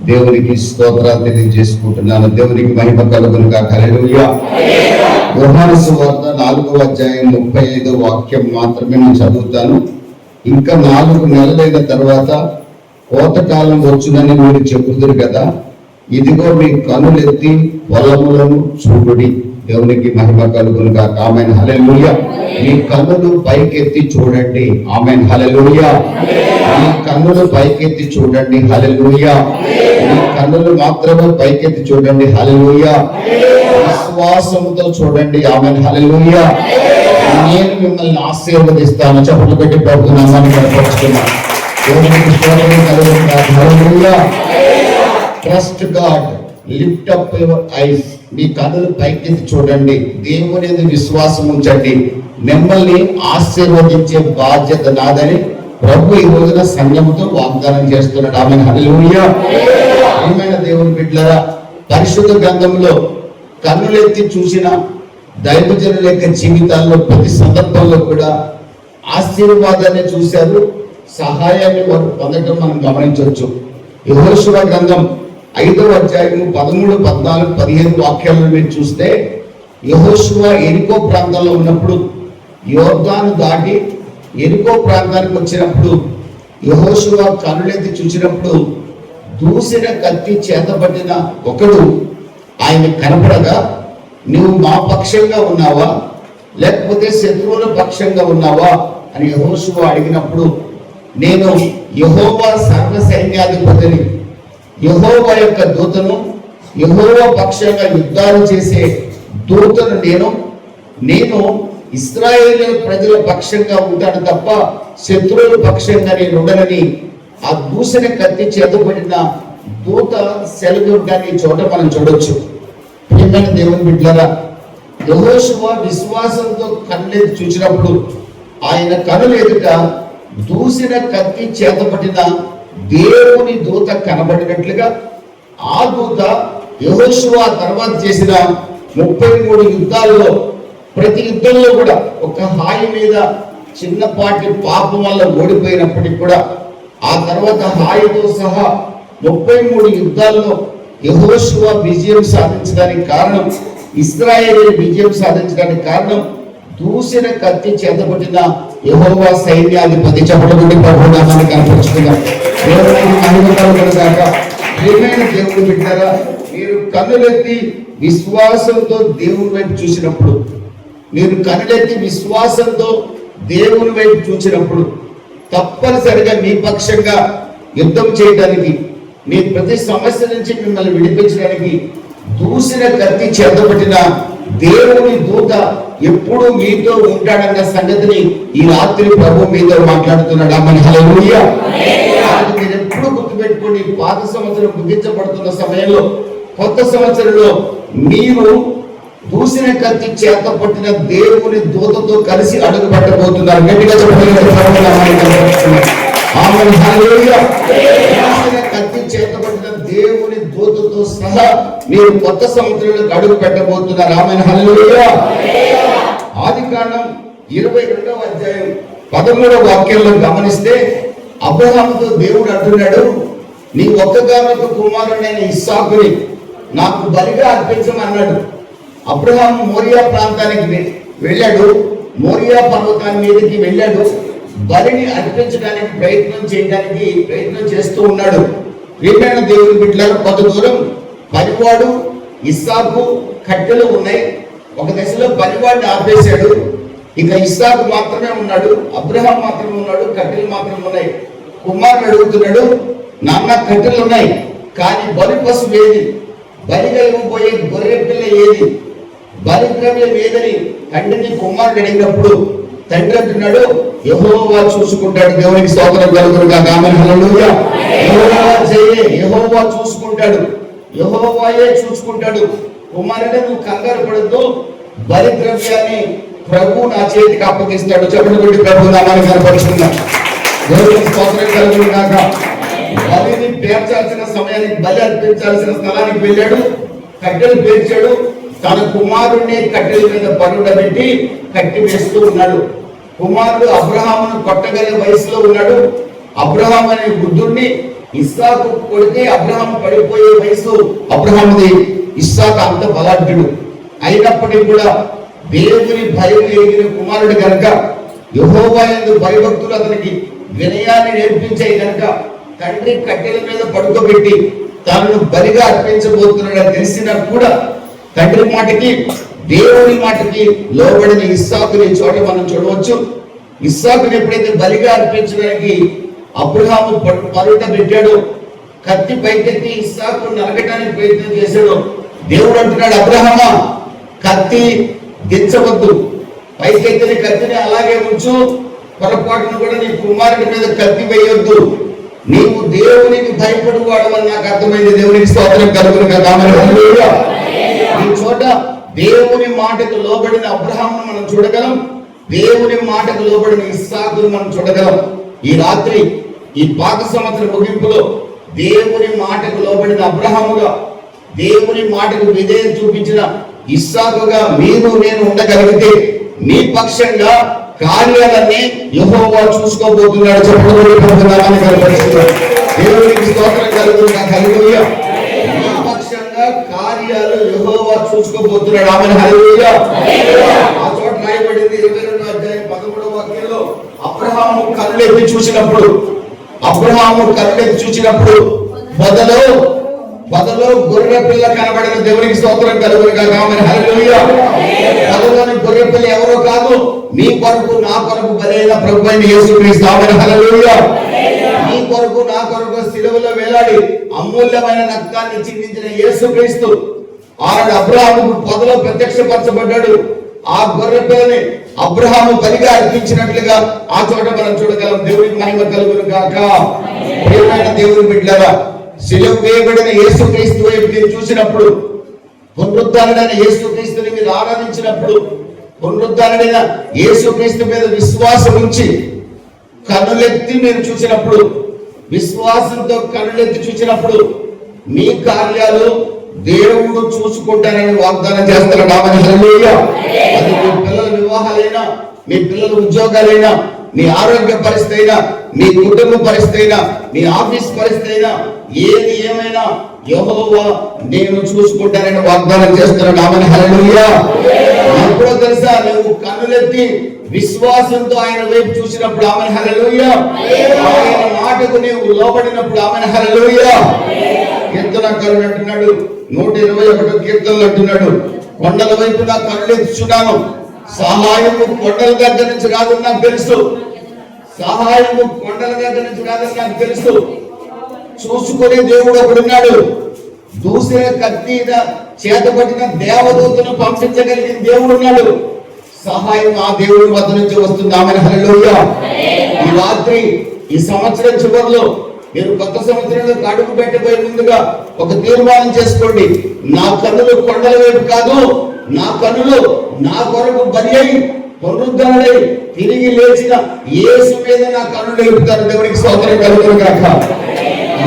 దేవునికి స్తోత్రాలు తెలియజేసుకుంటున్నాను. దేవునికి మహిమ కలుగును గాక. హల్లెలూయా. యోహాను సువార్త 4వ అధ్యాయం 35వ వాక్యం మాత్రమే నేను చదువుతాను. ఇంకా 4 నెలలైన తర్వాత కోతకాలం వచ్చునని మీరు చెబుతున్నారు కదా, ఇదిగో మీ కనులెత్తి పొలములను చూడుడి. దేవునికి మహిమ కలుగును గాక. ఆమేన్. హల్లెలూయా. మీ కన్నులు పైకెత్తి చూడండి. ఆమేన్. హల్లెలూయా. మీ కన్నులు పైకెత్తి చూడండి. హల్లెలూయా. మీ కన్నులు మాత్రమే పైకెత్తి చూడండి. హల్లెలూయా. విశ్వాసంతో చూడండి. ఆమేన్. హల్లెలూయా. నేను మిమ్మల్ని ఆశీర్వదిస్తాను. చప్పట్లు పెట్టి ప్రభు నామాన్ని కనపరుస్తున్నాను. దేవునికి స్తోత్రం కలుగును గాక. హల్లెలూయా. Trust God, lift up your eyes. మీ కన్నులు పైకెత్తి చూడండి. దేవుని యందు విశ్వాసం ఉంచండి. మిమ్మల్ని ఆశీర్వదించే బాధ్యత నాదని ప్రభు ఈ రోజున సంఘముతో వాగ్దానం చేస్తున్నాడు. ఆమేన్. హల్లెలూయా. ప్రియమైన దేవుని బిడ్డలారా, పరిశుద్ధ గ్రంథంలో కన్నులెత్తి చూసిన దైవజనుల యొక్క జీవితాల్లో ప్రతి సందర్భంలో కూడా ఆశీర్వాదాన్ని చూశారు, సహాయాన్ని వారు పొందడం మనం గమనించవచ్చు. యెహోషువ గ్రంథం 5వ అధ్యాయము 13, 14, 15 వాక్యాలను మీరు చూస్తే, యెహోషువ ఎరికో ప్రాంతంలో ఉన్నప్పుడు, యోర్దాను దాటి ఎరికో ప్రాంతానికి వచ్చినప్పుడు యెహోషువ కన్నులెత్తి చూసినప్పుడు దూసిన కత్తి చేతబట్టిన ఒకడు ఆయన కనపడగా, నువ్వు మా పక్షంగా ఉన్నావా లేకపోతే శత్రువుల పక్షంగా ఉన్నావా అని యెహోషువ అడిగినప్పుడు, నేను యెహోవా సర్వ సైన్యాధిపతిని, యెహోవా యొక్క దూతను, యెహోవా పక్షంగా యుద్ధాలు చేసే దూతను నేను ఇశ్రాయేలు ప్రజల పక్షంగా ఉంటాను తప్ప శత్రువుల పక్షంగా నేను ఉండనని ఆ దూషణ కత్తి చేతబడిన దూత సెలవుగాని చోట మనం చూడొచ్చు. ప్రియమైన దేవుని బిడ్డలారా, యెహోషువ విశ్వాసంతో కన్నులెత్తి చూసినప్పుడు ఆయన కనుల ఎదుట దూసిన కత్తి చేతబడిన దేవుని దూత కనబడినట్లుగా ఆ దూత యెహోషువ తర్వాత చేసిన 33 యుద్ధాల్లో ప్రతి యుద్ధంలో కూడా ఒక హాయి మీద చిన్నపాటి పాపం వల్ల ఓడిపోయినప్పటికీ కూడా ఆ తర్వాత హాయితో సహా 33 యుద్ధాల్లో యెహోషువ విజయం సాధించడానికి కారణం, ఇశ్రాయేలు విజయం సాధించడానికి కారణం దూసిన కత్తి చేతబట్టిన యెహోవా సైన్యాధిపతి. చెప్పబడి ప్రభు నామాన్ని కనపరుచుకున్నాం. దేవునికి మహిమ కలుగును గాక. ప్రియమైన దేవుని బిడ్డలారా, మీరు కన్నులెత్తి విశ్వాసంతో దేవుని వైపు చూసినప్పుడు, మీరు కన్నులెత్తి విశ్వాసంతో దేవుని వైపు చూసినప్పుడు తప్పనిసరిగా మీ పక్షంగా యుద్ధం చేయడానికి, మీ ప్రతి సమస్య నుంచి మిమ్మల్ని విడిపించడానికి దూసిన కత్తి చేతబట్టిన దేవుని దూత ఎప్పుడు మీతో ఉంటాడన్న సంగతిని ఈ రాత్రి ప్రభు మీతో మాట్లాడుతున్నాడు. ఆమేన్. హల్లెలూయా. మీరు ఎప్పుడు గుర్తుపెట్టుకోండి, పాత సంవత్సరం ముగించబడుతున్న సమయంలో కొత్త సంవత్సరంలో మీరు దూసిన కత్తి చేత పట్టిన దేవుని దూతతో కలిసి అడుగు పెట్టబోతున్నారు. గట్టిగా చెప్పండి. ఆమేన్. హల్లెలూయా. దూసిన కత్తి చేత పట్టిన దేవుని దూతతో సహా మీరు కొత్త సంవత్సరంలో అడుగు పెట్టబోతున్నారు. ఆమేన్. హల్లెలూయా. ఆదికాండం 22వ అధ్యాయం 13వ వాక్యంలో గమనిస్తే, అబ్రహాముతో దేవుడు అంటున్నాడు, నీ ఒక్కగానొక్క కుమారుడైన ఇస్సాకుని నాకు బలిగా అర్పించమన్నాడు. అబ్రహాము మోరియా ప్రాంతానికి వెళ్ళాడు, మోరియా పర్వతాన్ని మీదకి వెళ్ళాడు, బలిని అర్పించడానికి ప్రయత్నం చేస్తూ ఉన్నాడు. ప్రియమైన దేవుని బిడ్డలారా, కొంత దూరం పనివాడు ఇస్సాకు కట్టెలు ఉన్నాయి. ఒక దశలో పనివాడిని ఆపేశాడు. ఇక ఇస్సాకు మాత్రమే ఉన్నాడు, అబ్రహాం మాత్రమే ఉన్నాడు, కట్టెలు మాత్రమే ఉన్నాయి. కుమారుడు అడుగుతున్నాడు, నాన్న కట్టెలు ఉన్నాయి కానీ బలి పశువు ఏది, బలిగా ఇవ్వబోయే గొర్రె పిల్ల ఏది, బలిద్రవ్యం ఏదని తండ్రిని కుమారుడు అడిగినప్పుడు తండ్రి అంటున్నాడు, యెహోవా చూసుకుంటాడు. దేవునికి స్తోత్రం కలుగును గాక. ఆమేన్. హల్లెలూయా. యెహోవా చూసుకుంటాడు, యెహోవాయే చూసుకుంటాడు. కుమారుడు, నువ్వు కంగారు పడద్దు, బలిద్రవ్యాన్ని ప్రభు నా చేతికి అప్పగిస్తాడు. చెప్పబడి ప్రభు నామాన్ని కనపరుచుకున్నాడు. దేవునికి స్తోత్రం కలుగును గాక. బలిని పేర్చాల్సిన సమయానికి, బలి అర్పించాల్సిన స్థలానికి వెళ్ళాడు, కట్టెలు పేర్చాడు. తన కుమారుడిని కట్టెల మీద పరుండబెట్టి కట్టి వేస్తూ ఉన్నాడు. కుమారుడు అబ్రహామును కొట్టగలిగే వయసులో ఉన్నాడు. అబ్రహాం అనే వృద్ధుడిని ఇస్సాకు కొడితే అబ్రహాం పడిపోయే వయసు అబ్రహాముది. ఇస్సాకు అంత బలాఢ్యుడు అయినప్పటికీ కూడా దేవుని భయం ఎరిగిన కుమారుడు కనుక, యెహోవా యందు భయభక్తులు అతనికి వినయాన్ని నేర్పించాయి కనుక తండ్రి కట్టెల మీద పడుకోబెట్టి తాను బలిగా అర్పించబోతున్నాడని తెలిసినా కూడా తండ్రి మాటకి దేవుని మాటకి లోబడిన ఇస్సాకుని చోట మనం చూడవచ్చు. ఇస్సాకుని ఎప్పుడైతే బలిగా అర్పించడానికి అబ్రహాము పరుట పెట్టాడు, కత్తి పైకెత్తి ఇస్సాకు నరకటానికి ప్రయత్నం చేశాడు. దేవుడు అంటున్నాడు, అబ్రహామా కత్తి దించవద్దు, పైకెత్తిన కత్తిని అలాగే ఉంచు, పొరపాటును కూడా నీ కుమారుడి మీద కత్తి వేయొద్దు, నీవు దేవునికి భయపడు వాడవని నాకు అర్థమైంది. దేవునికి స్తోత్రం కలుగును కదా. ఈ చోట దేవుని మాటకు లోబడిన అబ్రహామును మనం చూడగలం, దేవుని మాటకు లోబడిన ఇస్సాకును మనం చూడగలం. ఈ రాత్రి ఈ పాత సంవత్సర ముగింపులో దేవుని మాటకు లోబడిన అబ్రహాముగా, దేవుని మాటకు విధేయత చూపించిన ఇస్సాకుగా మీరు నేను ఉండగలిగితే మీ పక్షంగా కార్యాలన్నీ యెహోవా చూసుకోబోతున్నాడు. దేవునికి స్తోత్రం కలుగును. హల్లెలూయా. మీ పక్షంగా కార్యాలు యెహోవా చూసుకోబోతున్నాడు. ఆమేన్. హల్లెలూయా. ఆ చోట రాయబడింది 22వ అధ్యాయం 13వ వాక్యంలో అబ్రహాము కళ్ళెత్తి చూసినప్పుడు పొదలో గొర్రె పిల్ల కనబడిన. దేవునికి స్తోత్రం కలుగును గాక. ఆమేన్. హల్లెలూయా. పొదలోని గొర్రె పిల్ల ఎవరో కాదు, మీ కొరకు నా కొరకు బలైన ప్రభువైన యేసుక్రీస్తు. ఆమేన్. హల్లెలూయా. మీ కొరకు నా కొరకు శిలువలో వేలాడి అమూల్యమైన రక్తాన్ని చిందించిన యేసుక్రీస్తు ఆనాడు అబ్రహాముకు పొదలో ప్రత్యక్షపరచబడ్డాడు. ఆ గొర్రె పిల్లని అబ్రహాము బలిగా అర్పించినట్లుగా ఆ చోట మనం చూడగలం. దేవునికి మహిమ కలుగును గాక. ప్రియమైన దేవుని బిడ్డలారా, శిలువ వేయబడిన యేసుక్రీస్తు వైపు మీరు చూసినప్పుడు, పునరుద్ధరణైన యేసుక్రీస్తుని మీరు ఆరాధించినప్పుడు, పునరుద్ధరణైన యేసుక్రీస్తు మీద విశ్వాసం ఉంచి కన్నులెత్తి మీరు చూసినప్పుడు, విశ్వాసంతో కన్నులెత్తి చూసినప్పుడు మీ కార్యాలు దేవుడు చూసుకుంటానని వాగ్దానం చేస్తున్నాడు. ఆమేన్. హల్లెలూయా. అది మీ పిల్లల వివాహాలైనా, మీ పిల్లల ఉద్యోగాలైనా, మీ ఆరోగ్య పరిస్థితి అయినా, మీ కుటుంబ పరిస్థితి అయినా, మీ ఆఫీస్ పరిస్థితి అయినా, ఏది ఏమైనా యెహోవా నేను చూసుకుంటానని వాగ్దానం చేస్తున్నాడు. ఆమేన్. హల్లెలూయా. ఎప్పుడో తెలుసా, నువ్వు కన్నులెత్తి విశ్వాసంతో ఆయన వైపు చూసినప్పుడు. ఆమేన్. హల్లెలూయా. ఆయన మాటకు నీవు లోబడినప్పుడు. ఆమేన్. హల్లెలూయా. కీర్తనకారుడు అంటున్నాడు, 121వ కీర్తనలు అంటున్నాడు, కొండల వైపు నా కన్నులెత్తుచున్నాను, సహాయము కొండల దగ్గర నుంచి రాదని నాకు తెలుసు. సహాయము కొండల దగ్గర నుంచి రాదని నాకు తెలుసు. చూసుకునే దేవుడు ఒకడున్నాడు. దూసిన కత్తి చేతపట్టిన దేవదూతను పంపించగలిగిన దేవుడు ఉన్నాడు. సహాయం ఆ దేవుడి వద్ద నుంచి వస్తుంది. ఆమేన్. హల్లెలూయా. ఈ రాత్రి, ఈ సంవత్సరం చివరిలో మీరు కొత్త సంవత్సరంలో అడుగు పెట్టబోయే ముందుగా ఒక తీర్మానం చేసుకోండి. నా కన్నులు కొండల వైపు కాదు, నా కన్నులు నా కొరకు బలి అయి పునరుద్ధరణై తిరిగి లేచిన యేసు మీద నా కన్ను నిలుపుతాను. దేవునికి స్తోత్రం కలుగును గాక.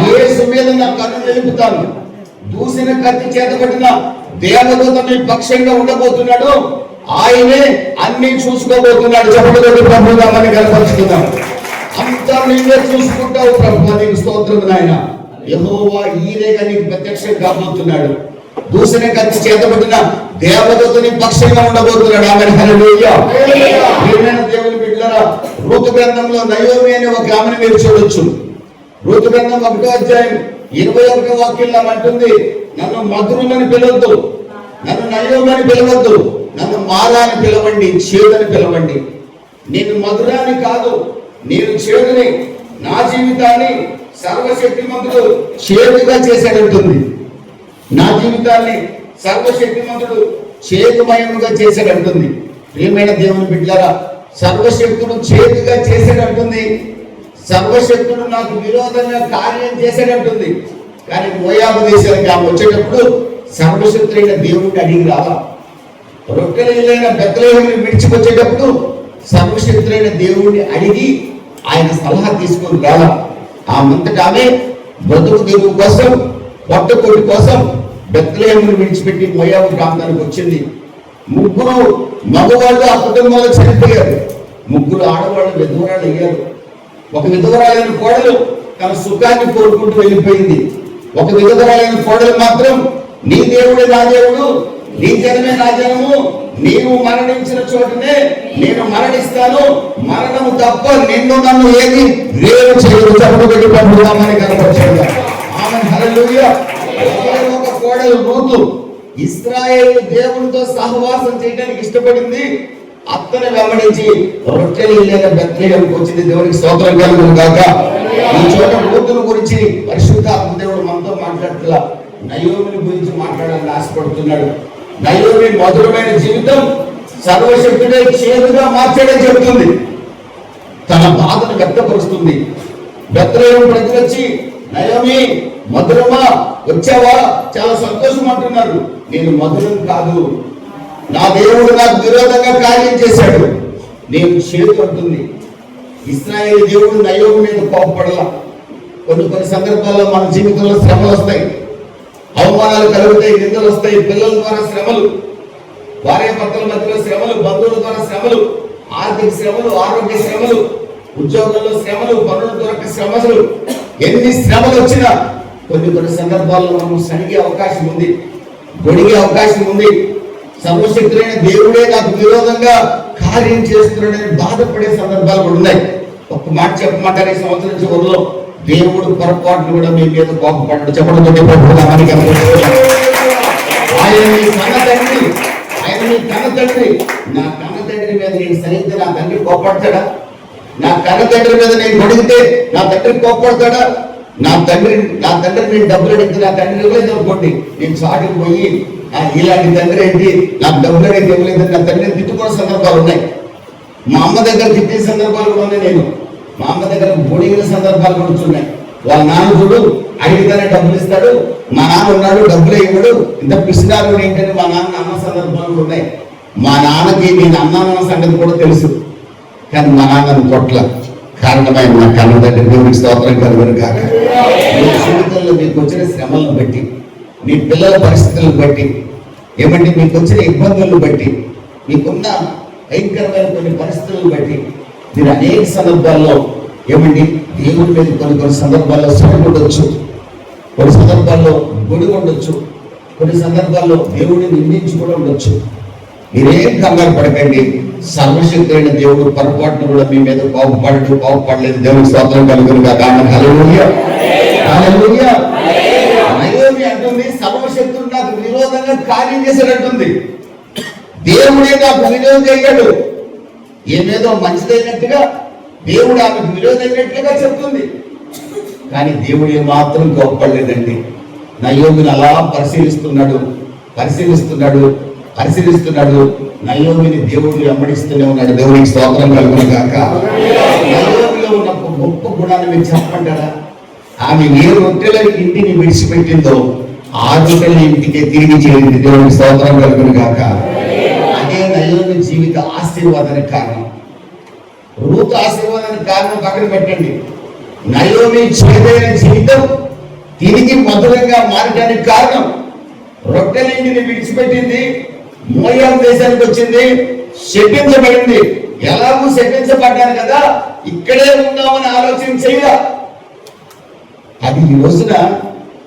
యేసు మీద నా కన్ను నిలుపుతాను. దూసిన కత్తి చేతపట్టిన దేవదూత మీ పక్షంగా ఉండబోతున్నాడు. ఆయనే అన్ని చూసుకోబోతున్నాడు. చెప్పబోతు ప్రభుత్వాన్ని కనపరుచుకుందాం. అంతా నీవే చూసుకుంటావు ప్రభు. నీకు స్తోత్రం నాయన. యెహోవా ఈరేగా నీకు ప్రత్యక్షం కాబోతున్నాడు. దూసిన కత్తి చేతబడిన దేవదూతని పక్షంగా ఉండబోతున్నాడు. ఆమేన్. హల్లెలూయా. ప్రియమైన దేవుని బిడ్డలారా, రూతు గ్రంథంలో నయోమి అనే ఒక ఆమెను మీరు చూడొచ్చు. రూతు గ్రంథం 1వ అధ్యాయం 21వ వాక్యంలో అంటుంది, నన్ను మధురమని పిలవద్దు, నన్ను నయోమి అని పిలవద్దు, నన్ను మారా అని పిలవండి, చేదని పిలవండి. నేను మధురాన్ని కాదు, నేను చేదుని, నా జీవితాన్ని సర్వశక్తిమంతుడు చేదుగా చేశాడంటుంది. నా జీవితాన్ని సర్వశక్తిమంతుడు చేదుమయముగా చేశాడంటుంది. ప్రియమైన దేవుని బిడ్డలారా, సర్వశక్తుడు చేదుగా చేశాడంటుంది. సర్వశక్తుడు నాకు విరోధంగా కార్యం చేశాడంటుంది. కానీ మోయాబు దేశానికి ఆమె వచ్చేటప్పుడు సర్వశక్తుడైన దేవుడిని అడిగి రాలా. రొట్టెలైన బెత్లెహేముని విడిచిపోయేటప్పుడు సర్వశక్తుడైన దేవుడిని అడిగి ఆయన సలహా తీసుకొని రాలా. ఆమెంతట ఆమె బ్రతుకు తెరువు కోసం, పొట్టకొట్టు కోసం బెత్లెహేముని విడిచిపెట్టి మోయాబు ప్రాంతానికి వచ్చింది. 3 మగవాళ్ళు ఆ కుటుంబంలో చనిపోయారు. 3 ఆడవాళ్ళు విధవరాలు అయ్యారు. ఒక విధవరాలైన కోడలు తన సుఖాన్ని కోరుకుంటూ వెళ్ళిపోయింది. ఒక విధవరాలైన కోడలు మాత్రం నీ దేవుడే నా దేవుడు, నీ జనమే నా జనము, నీవు మరణించిన చోటనే నేను మరణిస్తాను, మరణము తప్ప నిన్ను నన్ను ఏది వేరు చేయదు చెప్పబెట్టి పంపుదామని కనపరిచాడు. ఆమె హల్లెలూయా. ఒక కోడలు రూతు ఇశ్రాయేలు దేవునితో సహవాసం చేయడానికి ఇష్టపడింది. అత్తను వెంబడించి రొట్టెలు లేని బెత్లెహేముకు వచ్చింది. దేవునికి స్తోత్రం కలుగును గాక. ఈ చోట రూతుల గురించి పరిశుద్ధాత్మ దేవుడు మనతో మాట్లాడుతున్నా, నయోమిని గురించి మాట్లాడాలని ఆశపడుతున్నాడు. నయోమి మధురమైన జీవితం సర్వశక్తుడే చేదుగా మార్చాడని చెబుతుంది. తన బాధను వ్యక్తపరుస్తుంది. బెత్లెహేము ప్రజలు వచ్చి నయోమి మధురమా వచ్చావా, చాలా సంతోషం అంటున్నారు. నేను మధురం కాదు, నా దేవుడు నాకు విరోధంగా కార్యం చేశాడు, నేను చేదు అంటుంది. ఇశ్రాయేలు దేవుడు నయోమి మీద కోపపడలా. కొన్ని సందర్భాల్లో మన జీవితంలో శ్రమలు వస్తాయి, అవమానాలు కలుగుతాయి, నిందలు వస్తాయి, పిల్లల ద్వారా శ్రమలు, భార్య భర్తల మధ్యలో శ్రమలు, బంధువుల ద్వారా శ్రమలు, ఆర్థిక శ్రమలు, ఆరోగ్య శ్రమలు, ఉద్యోగంలో శ్రమలు, పనుల దొరక శ్రమలు, ఎన్ని శ్రమలు వచ్చినా కొన్ని సందర్భాల్లో మనం సరిగే అవకాశం ఉంది, గొడిగే అవకాశం ఉంది. సర్వశక్తులైన దేవుడే నాకు విరోధంగా కార్యం చేస్తున్నాడని బాధపడే సందర్భాలు కూడా ఉన్నాయి. ఒక్క మాట చెప్పమంటారు, ఈ సంవత్సరం చివరిలో దేవుడు పొరపాటును కూడా మీ మీద కోపపడ్డాడు చెప్పడం. ఆయన మీ కన్న తండ్రి, ఆయన మీ కన్న తండ్రి. నా కన్న తండ్రి మీద నేను సరిగ్గా నా తండ్రి కోపడతాడా? నా కన్న తండ్రి మీద నేను గొడిగితే నా తండ్రి కోపడతాడా? నా తండ్రి నేను డబ్బులు అడిగితే నా తండ్రి ఇవ్వలేదు అనుకోండి, నేను చాటుకు పోయి ఇలాంటి తండ్రి ఏంటి, నాకు డబ్బులు అడిగితే ఇవ్వలేదు నా తండ్రిని తిట్టుకునే సందర్భాలు ఉన్నాయి. మా అమ్మ దగ్గర తిట్టే సందర్భాలు కూడా ఉన్నాయి. నేను మా అమ్మ దగ్గర బొడిగిన సందర్భాలు కూడా ఉన్నాయి. వాళ్ళ నాన్న చూడు అడిగితేనే డబ్బులు ఇస్తాడు, మా నాన్న ఉన్నాడు డబ్బులు ఇవ్వడు, ఇంత పిసినారు ఏంటని మా నాన్న అన్న సందర్భాలు కూడా ఉన్నాయి. మా నాన్నకి నేను అన్నాన్న సంగతి కూడా తెలుసు, కానీ మా నాన్నను కొట్ల కారణమైన నా కన్న తండ్రి దేవునికి స్తోత్రం కలుగును గాక. మీ జీవితంలో మీకు వచ్చిన శ్రమలను బట్టి, మీ పిల్లల పరిస్థితులను బట్టి, ఏమంటే మీకు వచ్చిన ఇబ్బందులను బట్టి, మీకున్న భయంకరమైన కొన్ని పరిస్థితులను బట్టి మీరు అనేక సందర్భాల్లో ఏమండి దేవుడి మీద కొన్ని సందర్భాల్లో శ్రమ ఉండొచ్చు, కొన్ని సందర్భాల్లో గుడి ఉండొచ్చు, కొన్ని సందర్భాల్లో దేవుడిని నిందించి కూడా ఉండొచ్చు. మీరేం కంగారు పడకండి. సర్వశక్తులైన దేవుడు పొరపాటును కూడా మీ మీద కోపపడలేదు. దేవునికి స్తోత్రం కలుగును గాక. హల్లెలూయా, హల్లెలూయా. నయోమి అంటుంది సర్వశక్తుడు నాకు విరోధంగా కార్యం చేశాడంటుంది. దేవుడే నాకు విరోధం అయ్యాడు. ఏమేదో మంచిదైనట్టుగా దేవుడు ఆమెకు విరోధమైనట్లుగా చెప్తుంది, కానీ దేవుడు మాత్రం కోపపడలేదండి. నయోమిని అలా పరిశీలిస్తున్నాడు. నయోమిని దేవుడు వెంబడిస్తూనే ఉన్నాడు. దేవునికి స్తోత్రం కలుగును గాక. నయోమిలో ఉన్న గొప్ప గుణాన్ని మీరు చెప్పంటారా? ఆమె ఏ రొట్టెల ఇంటిని విడిచిపెట్టిందో ఆ రొట్టెల ఇంటికి తిరిగి చేరింది. దేవునికి స్తోత్రం కలుగును గాక. అదే నయోమి జీవిత ఆశీర్వాదానికి కారణం. రూతు ఆశీర్వాదానికి కారణం పక్కన పెట్టండి. నయోమి చేదైన జీవితం తిరిగి మధురంగా మారడానికి కారణం రొట్టెల ఇంటిని విడిచిపెట్టింది, మోయాబు దేశానికి వచ్చింది, శపించబడింది. ఎలాగూ శపించబడ్డాను కదా, ఇక్కడే ఉందామని ఆలోచన చేయాల. అది ఈ రోజున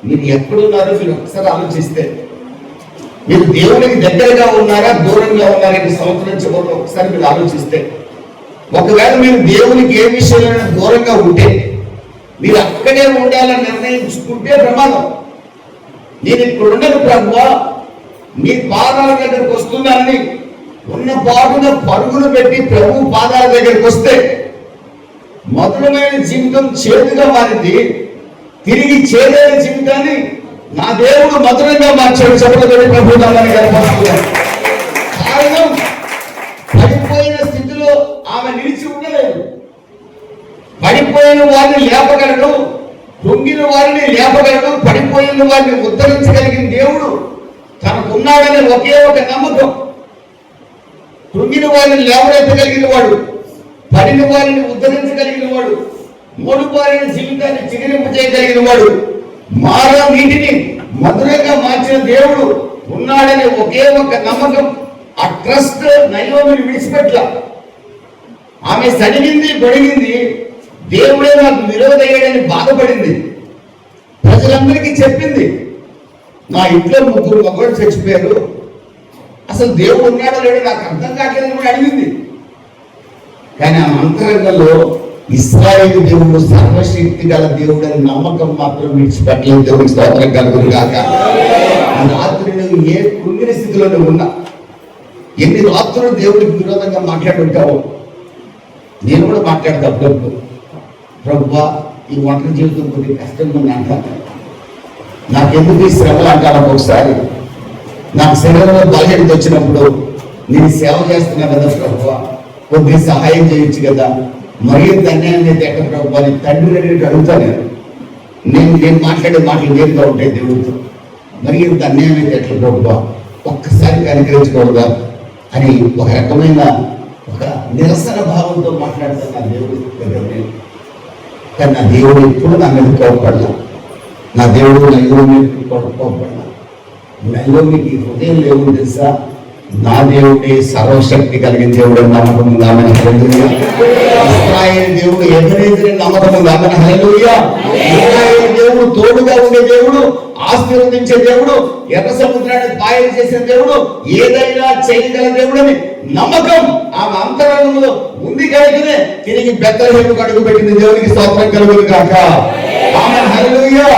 మీరు ఎక్కడున్నారో మీరు ఒకసారి ఆలోచిస్తే, మీరు దేవునికి దగ్గరగా ఉన్నారా దూరంగా ఉన్నారా ఈ సంవత్సరం చివరిలో ఒకసారి మీరు ఆలోచిస్తే, ఒకవేళ మీరు దేవునికి ఏ విషయంలో దూరంగా ఉంటే, మీరు అక్కడే ఉండాలని నిర్ణయించుకుంటే ప్రమాదం. నేను ఇప్పుడు ఉండను ప్రభువా, నీ పాదాల దగ్గరకు వస్తున్నానని ఉన్న పాటున పరుగులు పెట్టి ప్రభు పాదాల దగ్గరికి వస్తే మధురమైన జీవితం చేదుగా మారింది. తిరిగి చేదైన జీవితాన్ని నా దేవుడు మధురంగా మార్చాడు. చెప్పబడి ప్రభు నామమున గర్వపడుతున్నాను. కారణం పడిపోయిన స్థితిలో ఆమె నిలిచి ఉండలేదు. పడిపోయిన వారిని లేపగలడు, కృంగిన వారిని లేపగలడు, పడిపోయిన వారిని ఉద్ధరించగలిగిన దేవుడు తనకున్నాడనే ఒకే ఒక నమ్మకం. కృంగిన వారిని లేవనెత్తగలిగిన వాడు, పడిన వారిని ఉద్ధరించగలిగిన వాడు, మూడుపారిన జీవితాన్ని చిగురింపజేయగలిగిన వాడు, మారా నీటిని మధురంగా మార్చిన దేవుడు ఉన్నాడనే ఒకే ఒక నమ్మకం. ఆ ట్రస్ట్ నయోమిని విడిచిపెట్ల. ఆమె సడిగింది, పొడిగింది, దేవుడే నాకు విరోధయ్యాడని బాధపడింది. ప్రజలందరికీ చెప్పింది. నా ఇంట్లో 3 మగవాళ్ళు చచ్చిపోయారు, అసలు దేవుడు ఉన్నాడో లేడో నాకు అర్థం కావట్లేదు కూడా అడిగింది. కానీ ఆ అంతరంగంలో ఇశ్రాయేలు దేవుడు సర్వశక్తి గల దేవుడు అని నమ్మకం మాత్రం విడిచిపెట్టలేదు. దేవుడికి స్తోత్రం కలుగును గాక. ఆ రాత్రి నువ్వు ఏ కృంగిన స్థితిలో నువ్వు ఉన్నా, ఎన్ని రాత్రులు దేవుడికి విరోధంగా మాట్లాడుంటావో, నేను కూడా మాట్లాడతా అప్పుడప్పుడు. ప్రభువా, ఈ ఒంటరి జీవితం కొద్దిగా కష్టంగా ఉంది అంటాను. నాకెందుకు ఈ శ్రమలు అంటాను. ఒకసారి నాకు శరీరంలో బలహీనత వచ్చినప్పుడు నేను సేవ చేస్తున్నా కదా ప్రభువా, కొద్దిగా సహాయం చేయొచ్చు కదా, మరీ అన్యాయం అయితే ఎక్కడ ప్రభువా అని తండ్రి దగ్గరికి అడుగుతాను. నేను మాట్లాడే మాటలు నేరుగా ఉంటాయి దేవుడితో. మరి ఇంత అన్యాయం అయితే ఎట్లా ప్రభువా, ఒక్కసారి కనికరించకూడదా అని ఒక రకమైన ఒక నిరసన భావంతో మాట్లాడుతున్నా దేవుడి దగ్గర. కానీ నా దేవుడు ఎప్పుడు నా మీద కోపపడలా. నా దేవుడు నైలోమికి కోపపడలా. నైలోమికి హృదయం లేవు తెలుసా? నా దేవుడే సర్వశక్తి కలిగిన దేవుడు నమ్మకం ఉందా? హల్లెలూయా. ఇశ్రాయేలు దేవుడు ఎబెనేజర్ నమ్మకం ఉందా? హల్లెలూయా. ఇశ్రాయేలు దేవుడు తోడుగా ఉండే దేవుడు, ఆశీర్వదించే దేవుడు, ఎర్ర సముద్రాన్ని పాయలు చేసిన దేవుడు, ఏదైనా చేయగల దేవుడు అని నమ్మకం ఆమె అంతరంగంలో ఉంది కనుకనే తిరిగి బెత్లెహేముకు అడుగు పెట్టింది. దేవునికి స్తోత్రం కలుగును గాక. ఆమేన్. హల్లెలూయా.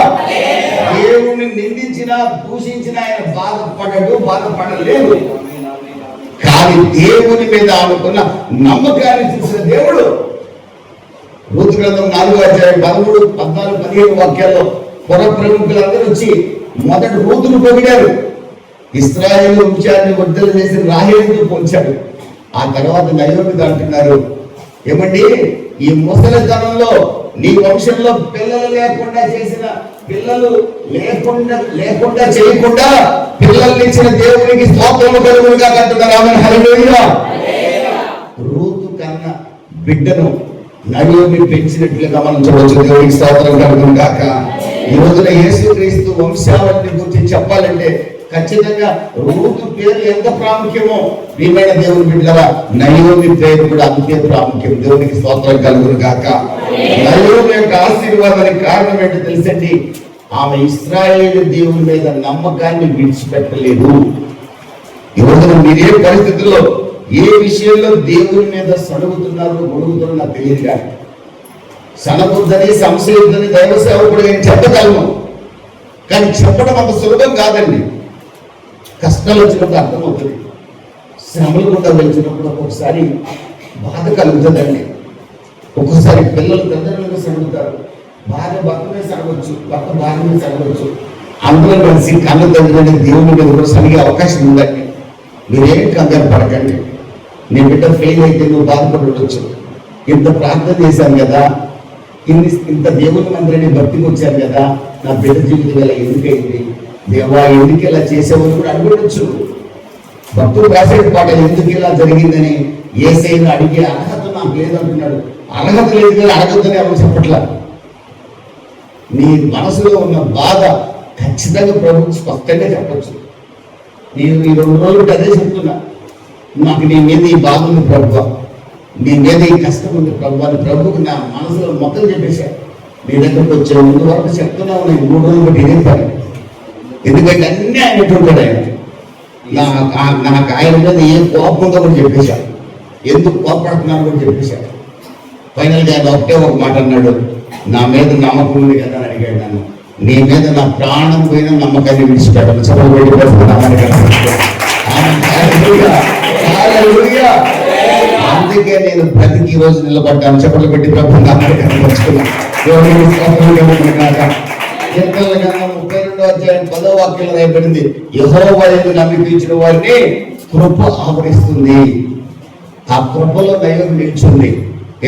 దేవుణ్ణి నిందించినా దూషించినా ఆయన బాధపడలేదు. కానీ దేవుని మీద ఆనుకున్న నమ్మకాన్ని చూసిన దేవుడు. రూతు గ్రంథం 4వ అధ్యాయం 13, 14, 15 వాక్యాల్లో పుర ప్రముఖులందరూ వచ్చి మొదట రూతును పొగిడారు. ఇశ్రాయేలు వంశాన్ని వర్ధలు చేసి రాహేలుతో పోల్చాడు. ఆ తర్వాత నయోమితో అంటున్నారు, ఏమండి ఈ ముసలితనంలో నీ వంశంలో పిల్లలు లేకుండా చేయకుండా పిల్లల్ని ఇచ్చిన దేవునికి స్తోత్రము కలుగునుగా అంటున్నారు. ఆమేన్. హల్లెలూయా. రూతు కన్న బిడ్డను నయోమి పెంచినట్లుగా మనం చూడవచ్చు. దేవునికి స్తోత్రం కలుగును గాక. ఈ రోజున యేసుక్రీస్తు వంశావళిని గురించి చెప్పాలంటే ఖచ్చితంగా రూతు పేరు ఎంత ప్రాముఖ్యమో ప్రియమైన దేవుని బిడ్డలారా నయోమి పేరు కూడా అంతే ప్రాముఖ్యం. దేవునికి స్తోత్రం కలుగును గాక. నయోమి యొక్క ఆశీర్వాదానికి కారణం ఏంటో తెలుసండి, ఆమె ఇశ్రాయేలు దేవుని మీద నమ్మకాన్ని విడిచిపెట్టలేదు. ఈ రోజున మీరే పరిస్థితుల్లో ఏ విషయంలో దేవుని మీద సడుగుతున్నారో గొడుగుతున్నారో నాకు తెలియదు. కానీ సనబుద్దని సంశయుద్దని దైవ సేవకుడు నేను చెప్పగలను, కానీ చెప్పడం అంత సులభం కాదండి. కష్టాలు వచ్చినప్పుడు అర్థమవుతుంది. శ్రమలు కూడా వచ్చినప్పుడు ఒక్కొక్కసారి బాధ కలుగుతుందండి. ఒక్కొక్కసారి పిల్లలు తల్లిదండ్రులకు సడుగుతారు, భార్య భర్త మీద సడవచ్చు, భర్త భార్య మీద సడవచ్చు. అందరూ కలిసి కళ్ళు తండ్రి దేవుని మీద కూడా సరిగే అవకాశం ఉందండి. మీరేం కంగారు పడకండి. నీ బిడ్డ ఫెయిల్ అయితే నువ్వు బాధపడవచ్చు. ఇంత ప్రార్థన చేశాను కదా, ఇంత దేవుని మందిరాన్ని భక్తికి వచ్చాను కదా, నా బిడ్డ జీవితం ఇలా ఎందుకైంది దేవా, ఎందుకు ఇలా చేసేవాళ్ళు కూడా అడగవచ్చు. భక్తులు రాసేటి పాట ఎందుకు ఇలా జరిగిందని యేసయ్యను అడిగే అర్హత నాకు లేదంటున్నాడు. అర్హత లేదు కదా అడగద్దని ఎవరు చెప్పట్లా. నీ మనసులో ఉన్న బాధ ఖచ్చితంగా ప్రభు స్పష్టంగా చెప్పచ్చు. నేను ఈ 2 రోజులు అదే చెప్తున్నా, నాకు నీ మీద ఈ బాధ ఉంది ప్రభు, నీ మీద ఈ కష్టం ఉంది ప్రభు అని ప్రభుకు నా మనసులో మొత్తం చెప్పేశాను. నీ దగ్గరకు వచ్చే ముందు వరకు చెప్తున్నావు, నేను 3 రోజులు బట్టి ఇదే పని. ఎందుకంటే అన్నీ ఆయన ఎట్టుంటాడు. ఆయన నాకు ఆయన మీద ఏం కోపం ఉందో కూడా చెప్పేశాను, ఎందుకు కోపడుతున్నాను కూడా చెప్పేశాను. ఫైనల్గా ఆయన ఒకటే ఒక మాట అన్నాడు, నా మీద నమ్మకం ఉంది కదా అని అడిగాడు నన్ను. నీ మీద నా ప్రాణం పోయిన నమ్మకాన్ని విడిచిపెట్టాను. అందుకే నేను ప్రతికి రోజు నిలబడ్డాను. చెప్పలు పెట్టి ప్రభు కనిపించుకున్నాను. 32వ అధ్యాయం 10వ వాక్యంలో రాయబడింది, యెహోవా యందు నమ్మిక ఉంచిన వారిని కృప ఆవరిస్తుంది. ఆ కృపలో దైవం నిలిచింది.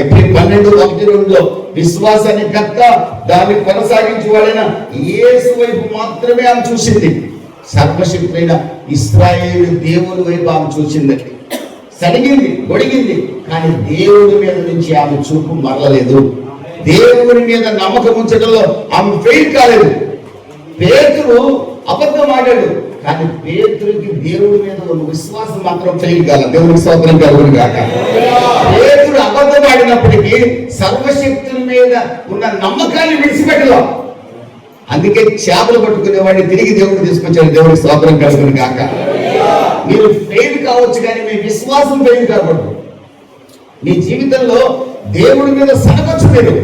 ఎబ్రీ 12:1-2 విశ్వాసాన్ని కర్త దాన్ని కొనసాగించేవాడైన యేసు వైపు మాత్రమే ఆమె చూసింది. సర్వశక్తుడైన ఇశ్రాయేలు దేవుని వైపు ఆమె చూసిందండి. సడిగింది, ఒడిగింది, కానీ దేవుడి మీద నుంచి ఆమె చూపు మరలలేదు. దేవుని మీద నమ్మకం ఉంచడంలో ఆమె ఫెయిల్ కాలేదు. పేతురు అబద్ధం ఆడాడు, కానీ పేతురుకి దేవుడి మీద ఉన్న విశ్వాసం మాత్రం ఫెయిల్ కాలేదు. దేవునికి స్తోత్రం కలుగును గాక. పేతురు అబద్ధం ఆడినప్పటికీ సర్వశక్తుల మీద ఉన్న నమ్మకాన్ని విడిచిపెట్టలేం. అందుకే చేపలు పట్టుకునే వాడిని తిరిగి దేవుడు తీసుకొచ్చాడు. దేవుడికి స్తోత్రం కలుగును గాక. మీరు ఫెయిల్ కావచ్చు కానీ మీ విశ్వాసం ఫెయిల్ కాకూడదు. మీ జీవితంలో దేవుడి మీద సనగొచ్చు మీరు,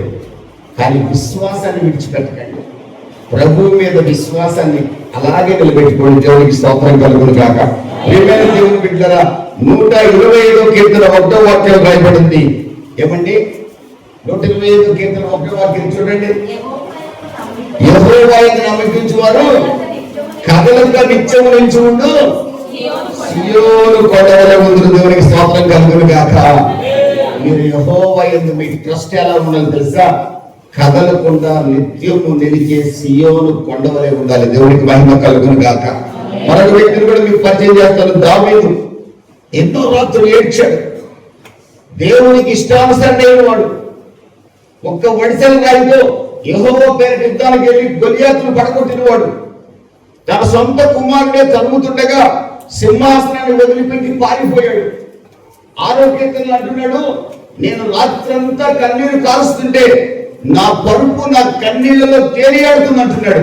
కానీ విశ్వాసాన్ని విడిచిపెట్టకండి. ప్రభువు మీద విశ్వాసాన్ని అలాగే నిలబెట్టుకోండి. దేవుడికి స్తోత్రం కలుగును గాక. ప్రియమైన దేవుని బిడ్డలారా, 125వ కీర్తన 1వ వాక్యం రాయబడింది. ఏమండి? 125వ కీర్తన 1వ వాక్యం చూడండి. యెహోవాను నమ్మకించువారు కదలక నిత్యము నిలిచి ఉండు సియోను కొండవలె ఉందురు. దేవునికి స్తోత్రం కలుగును గాక. మీరు యెహోవాయందు మీ ట్రస్ట్ ఎలా ఉండాలి తెలుసా? కదలకుండా నిత్యము నిలిచే సియోను కొండవలె ఉండాలి. దేవునికి మహిమ కలుగును గాక. మరొక వ్యక్తిని కూడా మీకు పరిచయం చేస్తాను. దావీదు ఎన్నో రాత్రులు ఏడ్చాడు. దేవునికి ఇష్టానుసరైన వాడు. ఒక్క వడిసెల రాయితో యెహోవా పేరిట యుద్ధానికి వెళ్ళి గొలియాతును పడగొట్టిన వాడు. తన సొంత కుమారుడే తరుముతుండగా సింహాసనాన్ని వదిలిపెట్టి పారిపోయాడు. 6వ కీర్తనలో అంటున్నాడు, నేను రాత్రంతా కన్నీరు కారుస్తుంటే నా పరుపు నా కన్నీళ్లలో తేలియాడుతుంది అంటున్నాడు.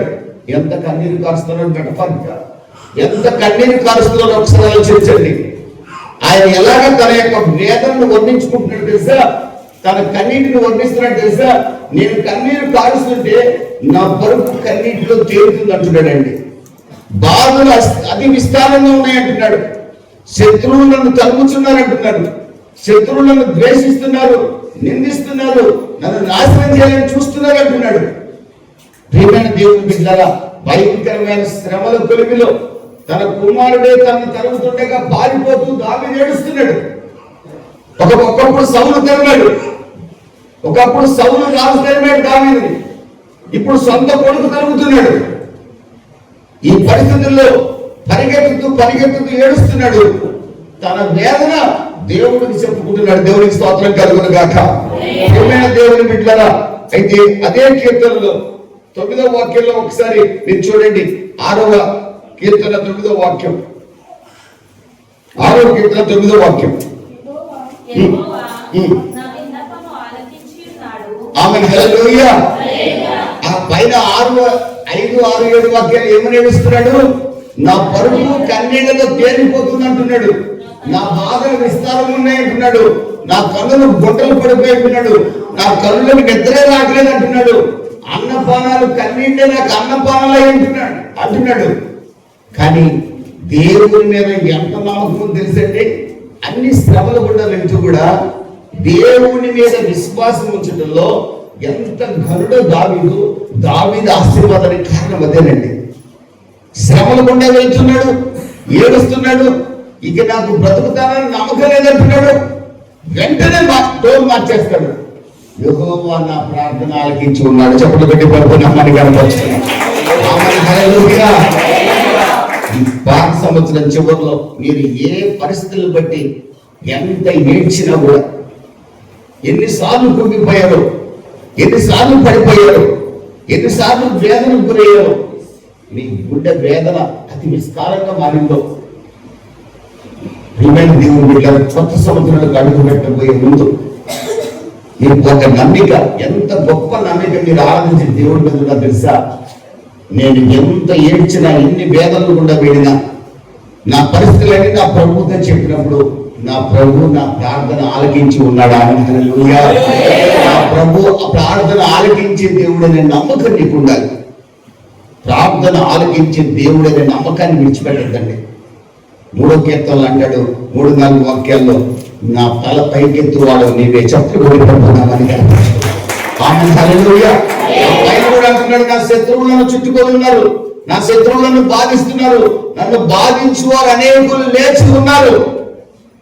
ఎంత కన్నీరు కారుస్తున్నాడు మెటఫారిక్గా, ఎంత కన్నీరు కారుస్తున్నాడో ఒకసారి ఆలోచించండి. ఆయన ఎలాగ తన యొక్క వేదనను వర్ణించుకుంటున్నాడు తెలుసా? తన కన్నీటిని వర్ణిస్తున్నాడు తెలుసా? నేను కన్నీరు కారుస్తుంటే నా పరుపు కన్నీటిలో తేలుతుంది అంటున్నాడండి. బాధలు అతి విస్తారంగా ఉన్నాయంటున్నాడు. శత్రువులు నన్ను తరుముచున్నారు అంటున్నాడు. శత్రువులు నన్ను ద్వేషిస్తున్నారు, నిందిస్తున్నారు, నన్ను నాశనం చేయాలని చూస్తున్నారు అంటున్నాడు. ప్రియమైన దేవుని బిడ్డలారా, భయంకరమైన శ్రమల కొలిమిలో తన కుమారుడే తనను తరుగుతుండగా పారిపోతూ దావీదు ఏడుస్తున్నాడు. ఒకప్పుడు సౌలు తరిమాడు, ఒకప్పుడు సౌలు రాజు తరిమాడు దావీదుని, ఇప్పుడు సొంత కొడుకు తరుగుతున్నాడు. ఈ పరిస్థితుల్లో పరిగెత్తుతూ ఏడుస్తున్నాడు. తన వేదన దేవుడికి చెప్పుకుంటున్నాడు. దేవుడికి స్తోత్రం కలుగును గాక. ప్రియమైన దేవుని బిడ్డలారా, అయితే అదే కీర్తనలో 9వ వాక్యంలో ఒకసారి మీరు చూడండి. 6వ కీర్తన 9వ వాక్యం. 6వ కీర్తన 9వ వాక్యం. ఆమేన్, హల్లెలూయా. ఆ పైన 5, 6, 7 వాక్యాలు ఏమని ఏడుస్తున్నాడు? నా పరుపు కన్నీళ్లతో తేలిపోతుంది అంటున్నాడు. నా బాధలు విస్తారం ఉన్నాయి అంటున్నాడు. నా కన్నులు గుంటలు పడిపోయి అంటున్నాడు. నా కన్నులకు నిద్రే రావట్లేదు అంటున్నాడు. అన్నపానాలు కన్నీళ్ళే నాకు అన్నపానాలు అంటున్నాడు. కానీ దేవుని మీద ఎంత నమ్మకం తెలుసండి? అన్ని శ్రమలు గుండా వెళ్తూ కూడా దేవుని మీద విశ్వాసం ఉంచడంలో ఎంత ఘనుడో దావీదు ఆశీర్వాదానికి కారణం అదేనండి. శ్రమల గుండా వెళ్తున్నాడు, ఏడుస్తున్నాడు. ఇక నాకు బ్రతుకుతానని నమ్మకం లేదంటున్నాడు. వెంటనే టోన్ మార్చేస్తాడు. యెహోవా నా ప్రార్థన ఆలకించి ఉన్నాడు. చెప్పలు పెట్టి ప్రభు నమ్మని కనపరుస్తున్నాడు. ఈ పాత సంవత్సరం చివరిలో మీరు ఏ పరిస్థితులను బట్టి ఎంత ఏడ్చినా కూడా, ఎన్నిసార్లు కుంగిపోయారో, ఎన్నిసార్లు పడిపోయారో, ఎన్నిసార్లు వేదనకు గురయ్యారో, మీ గుండె వేదన అతి విస్తారంగా మారిందో, ప్రియమైన దేవుని బిడ్డలు కొత్త సంవత్సరాలకు అడుగు పెట్టబోయే ముందు మీకు ఒక నమ్మిక, ఎంత గొప్ప నమ్మిక మీరు ఆరాధించిన దేవుడి మీద కూడా తెలుసా? నేను ఎంత ఏడ్చినా, ఎన్ని వేదనలు కూడా వేడినా, నా పరిస్థితులన్నీ నా ప్రభుతో చెప్పినప్పుడు నా ప్రభు నా ప్రార్థన ఆలకించి ఉన్నాడు. హల్లెలూయా. నా ప్రభు ఆ ప్రార్థన ఆలకించే దేవుడనే నమ్మకం నీకు ఉండాలి. ప్రార్థన ఆలకించే దేవుడనే నమ్మకాన్ని విడిచిపెట్టద్దండి. 3వ కీర్తనలో అంటాడు 3-4 వాక్యాల్లో, నా తల పైకెత్తువాడు నీవే, చెప్పబడి ప్రభునామని. ఆమేన్, హల్లెలూయా. ఆయన కూడా అంటున్నాడు, నా శత్రువులను చుట్టుకొని ఉన్నారు, నా శత్రువులను బాధిస్తున్నారు, నన్ను బాధించు వారు అనేకులు లేచి ఉన్నారు,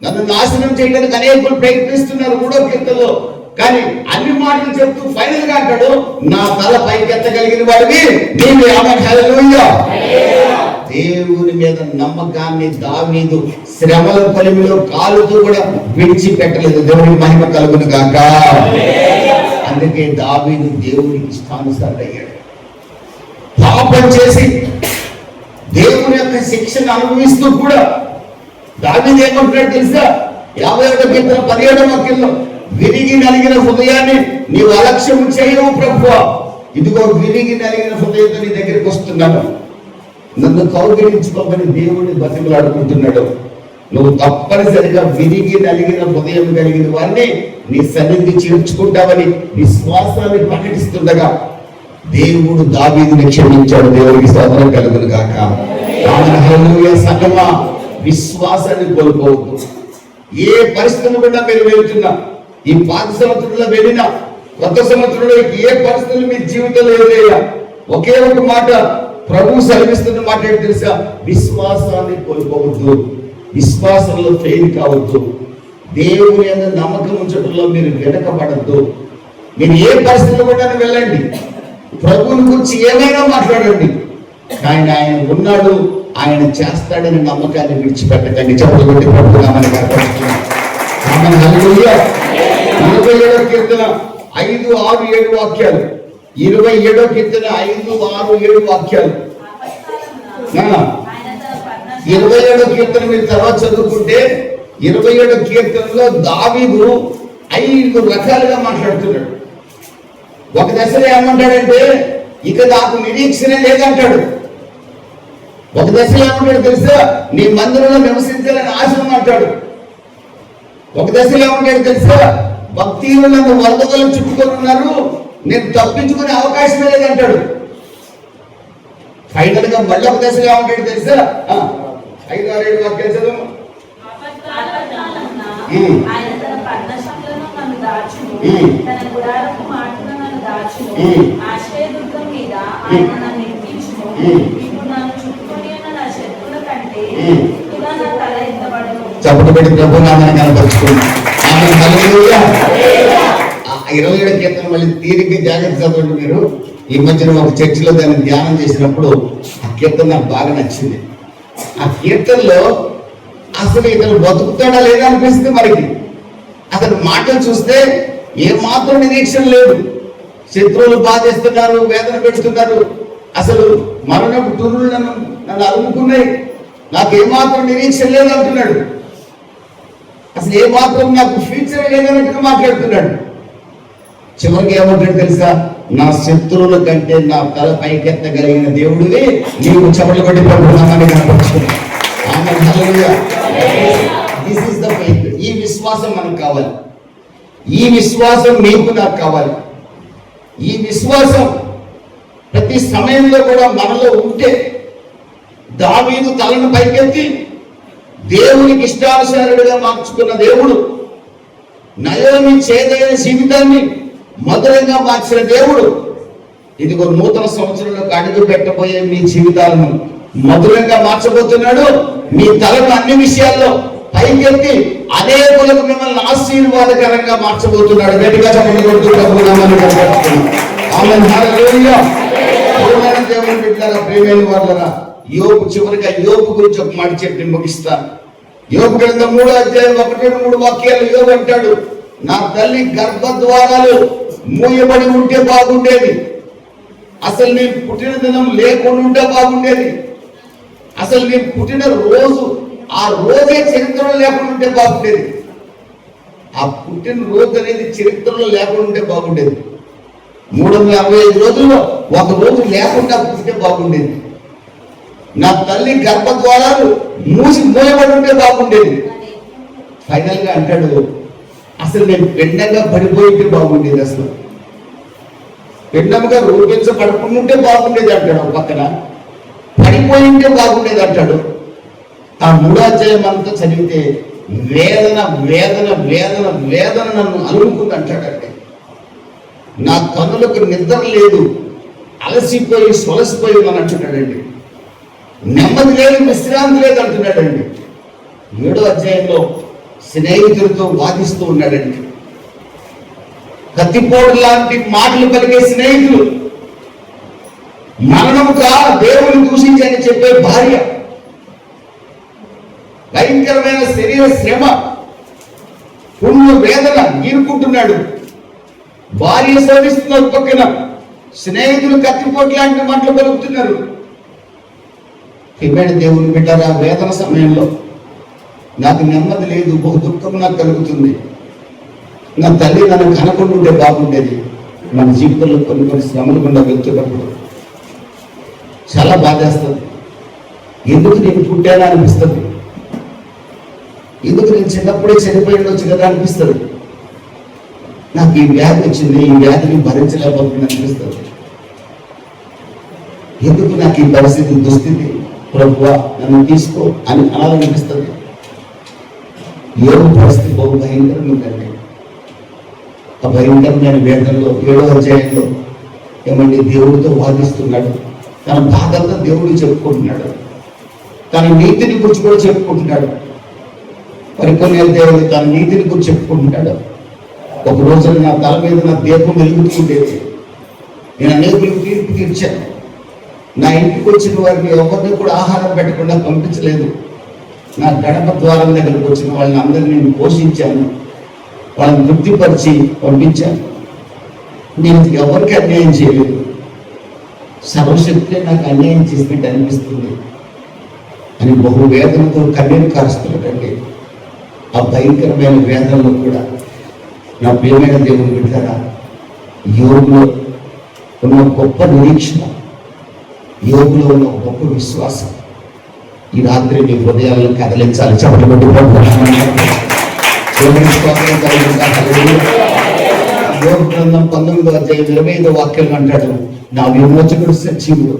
నన్ను నాశనం చేయడానికి అనేకులు ప్రయత్నిస్తున్నారు. 3వ కీర్తనలో. కానీ అన్ని మాటలు చెప్తూ ఫైనల్ గా అంటాడు, నా తల పైకెత్తగలిగిన వాడివి నీవే. ఆమేన్, హల్లెలూయా. దేవుని మీద నమ్మకాన్ని దావీదు శ్రమల కొలిమిలో కాలుతో కూడా విడిచిపెట్టలేదు. దేవునికి మహిమ కలుగును గాక. అందుకే దావీదు దేవునికి ఇష్టానుసారుడు అయ్యాడు. పాపం చేసి దేవుని యొక్క శిక్షను అనుభవిస్తూ కూడా దావీదు ఏమంటున్నాడు తెలుసా? 51వ కీర్తన 17వ వాక్యంలో, విరిగి నలిగిన హృదయాన్ని నీవు అలక్ష్యం చేయవు ప్రభువా. ఇదిగో విరిగి నలిగిన హృదయంతో నీ దగ్గరికి వస్తున్నాను, నన్ను కౌగిలించుకోమని దేవుడిని బతిమలాడుకుంటున్నాడు. నువ్వు తప్పనిసరిగా విరిగి నలిగిన హృదయం కలిగిన వారిని నీ సన్నిధి చేర్చుకుంటావని విశ్వాసాన్ని ప్రకటిస్తుండగా దేవుడు దావీదుని క్షమించాడు. దేవుడికి స్తోత్రం కలుగును గాక. హల్లెలూయా. సంగమా, విశ్వాసాన్ని కోల్పోవద్దు. ఏ పరిస్థితులు కూడా మీరు వెళ్తున్నా, ఈ 5 సంవత్సరంలో వెళ్ళినా, కొత్త సంవత్సరంలో ఏ పరిస్థితులు మీ జీవితంలో ఎదురయ్యా, ఒకే ఒక మాట ప్రభు సెలవిస్తున్న మాట ఏంటి తెలుసా? విశ్వాసాన్ని కోల్పోవద్దు, విశ్వాసంలో ఫెయిల్ కావద్దు, దేవుని యందు నమ్మకం ఉంచడంలో మీరు వెనకబడద్దు. మీరు ఏ పరిస్థితులు కూడా వెళ్ళండి, ప్రభువుని గురించి ఏమైనా మాట్లాడండి, కానీ ఆయన ఉన్నాడు, ఆయన చేస్తాడని నమ్మకాన్ని విడిచిపెట్టకండి. చెప్పబట్టి ప్రభునామని కనపడుతున్నాం. 27వ కీర్తన 5, 6, 7 వాక్యాలు. 27వ కీర్తన 5, 6, 7 వాక్యాలు. 27వ కీర్తన మీరు తర్వాత చదువుకుంటే 27వ కీర్తనలో దావీదు 5 రకాలుగా మాట్లాడుతున్నాడు. ఒక దశలో ఏమంటాడంటే ఇక నాకు నిరీక్షణ లేదంటాడు. ఒక దశలో ఏమంటాడు తెలుసా? నీ మందిరంలో నివసించాలని ఆశ అంటాడు. ఒక దశలో ఏమంటాడు తెలుసా? భక్తులు నన్ను వరదలు చుట్టుకొని ఉన్నారు, నేను తప్పించుకునే అవకాశమే లేదంటాడు. ఫైనల్ గా మళ్ళీ ఒక దశలో ఏమంటాడు తెలుసా? 5, 6, 7 వాక్యాలు చదువు. చప్పటి పెట్టి ప్రభునామాన్ని కనపరుచుకుంది. 27వ కీర్తన మళ్ళీ తీరిక జాగ్రత్త చదవండి. మీరు ఈ మధ్యన ఒక చర్చిలో దాన్ని ధ్యానం చేసినప్పుడు ఆ కీర్తన నాకు బాగా నచ్చింది. ఆ కీర్తనలో అసలు ఇతను బతుకుతాడా లేదా అనిపిస్తుంది మనకి. అతని మాటలు చూస్తే ఏమాత్రం నిరీక్షణ లేదు. శత్రువులు బాధిస్తున్నారు, వేదన పెడుతున్నారు, అసలు మరణపు తురులు నన్ను అలుముకున్నాయి, నాకు ఏమాత్రం నిరీక్షణ లేదు అంటున్నాడు. అసలు ఏమాత్రం నాకు ఫ్యూచర్ లేదన్నట్టుగా మాట్లాడుతున్నాడు. చివరికి ఏమంటాడు తెలుసా? నా శత్రువుల కంటే నా తల పైకెత్తగలిగిన దేవుడివి, నీకు చెమటలు కొట్టి ప్రభునామాన్ని కనపరుచుకున్నాడు. This is the faith. ఈ విశ్వాసం మనకు కావాలి. ఈ విశ్వాసం మీకు నాకు కావాలి. ఈ విశ్వాసం ప్రతి సమయంలో కూడా మనలో ఉంటే దావీదు తలను పైకెత్తి దేవునికి ఇష్టానుసారుడిగా మార్చుకున్న దేవుడు, నయోమి చేదైన జీవితాన్ని మధురంగా మార్చిన దేవుడు, ఇదిగో నూతన సంవత్సరంలో అడుగు పెట్టబోయే మీ జీవితాలను మధురంగా మార్చబోతున్నాడు. మీ తలను అన్ని విషయాల్లో పైకెత్తి అనేకులకు మిమ్మల్ని ఆశీర్వాదకరంగా మార్చబోతున్నాడు. గట్టిగా చెప్పండి. దేవుని బిడ్డలారా, ప్రియమైన వాళ్ళరా, యోబు చివరిగా యోబు గురించి ఒక మాట చెప్పి ముగిస్తాను. యోబు గ్రంథం 3వ అధ్యాయం 1-3 వాక్యాలు యోబు అంటాడు, నా తల్లి గర్భద్వారాలు మూయబడి ఉంటే బాగుండేది, అసలు నీ పుట్టిన దినం లేకుండా ఉంటే బాగుండేది, అసలు నీ పుట్టిన రోజు ఆ రోజే చరిత్రలో లేకుండా ఉంటే బాగుండేది, ఆ పుట్టిన రోజు అనేది చరిత్రలో లేకుండా ఉంటే బాగుండేది, 365 రోజుల్లో ఒక రోజు లేకుండా పుట్టితే బాగుండేది, నా తల్లి గర్భద్వారాలు మూయబడి ఉంటే బాగుండేది. ఫైనల్ గా అంటాడు, అసలు నేను పెండంగా పడిపోయింటే బాగుండేది, అసలు పెండంగా రూపించబడకుండా ఉంటే బాగుండేది అంటాడు. ఒక పక్కన పడిపోయి ఉంటే బాగుండేది అంటాడు. ఆ 3వ అధ్యాయం అంతా చదివితే వేదన వేదన వేదన వేదన నన్ను అలుముకుంది అంటాడంటే, నా కన్నులకు నిద్ర లేదు, అలసిపోయి సొలసిపోయి అని అంటున్నాడండి, నెమ్మది లేదు, విశ్రాంతి లేదు అంటున్నాడండి. 7వ అధ్యాయంలో స్నేహితులతో వాదిస్తూ ఉన్నాడండి. కత్తిపోటు లాంటి మాటలు పలికే స్నేహితులు, మరణము దేవుని దూషించని చెప్పే భార్య, భయంకరమైన శరీర శ్రమ, పుణ్య వేదన ఈరుకుంటున్నాడు. భార్య శోధిస్తున్నారు, పక్కన స్నేహితులు కత్తిపోటు లాంటి మాటలు పలుకుతున్నారు. ఇవ్వండి దేవుని బిడ్డరా, వేదన సమయంలో నాకు నెమ్మది లేదు, బహు దుఃఖం నాకు కలుగుతుంది, నా తల్లి నన్ను కనకుండా ఉంటే బాగుండేది. మన జీవితంలో కొన్ని కొన్ని శ్రమలు గుండా వెళ్తున్నప్పుడు చాలా బాధేస్తుంది. ఎందుకు నేను పుట్టానా అనిపిస్తుంది. ఎందుకు నేను చిన్నప్పుడే చనిపోయి ఉండొచ్చు కదా అనిపిస్తుంది. నాకు ఈ వ్యాధి వచ్చింది, ఈ వ్యాధిని భరించలేకపోతుంది అనిపిస్తుంది. ఎందుకు నాకు ఈ పరిస్థితి, దుస్థితి, ప్రభువా నన్ను తీసుకో అని అనాలనిపిస్తుంది. యోగు పరిస్థితి బహు భయంకరంగా ఉందండి. ఆ భయంకరమైన వేదనలో 7వ అధ్యాయంలో ఏమండి దేవుడితో వాదిస్తున్నాడు. తన బాధంతా దేవుడికి చెప్పుకుంటున్నాడు. తన నీతిని గురించి కూడా చెప్పుకుంటున్నాడు. మరికొన్ని దేవుడు తన నీతిని గురించి చెప్పుకుంటున్నాడు. ఒక రోజున నా తల మీద నా దీపం వెలుగుతుండేది. నేను అనేకులకు తీర్పు తీర్చాను. నా ఇంటికి వచ్చిన వారికి ఎవరిని కూడా ఆహారం పెట్టకుండా పంపించలేదు. నా గడప ద్వారం దగ్గరకు వచ్చిన వాళ్ళని అందరినీ నేను పోషించాను. వాళ్ళని తృప్తిపరిచి పంపించాను. నేను ఎవరికి అన్యాయం చేయలేదు. సర్వశక్తి నాకు అన్యాయం చేసినట్టు అనిపిస్తుంది అని బహు వేదనతో కన్నీరు కారుస్తున్నాడండి. ఆ భయంకరమైన వేదనలో కూడా నా ప్రియమైన దేవుని బిడ్డలారా, యోగులో ఉన్న గొప్ప నిరీక్షణ, యోగులో ఉన్న గొప్ప విశ్వాసం ఈ రాత్రి మీ హృదయాలను కదలించాలి. చెప్పబడి యోగు గ్రంథం 19వ అధ్యాయం 25వ వాక్యం అంటాడు, నా విమోచకుడు సజీవుడు.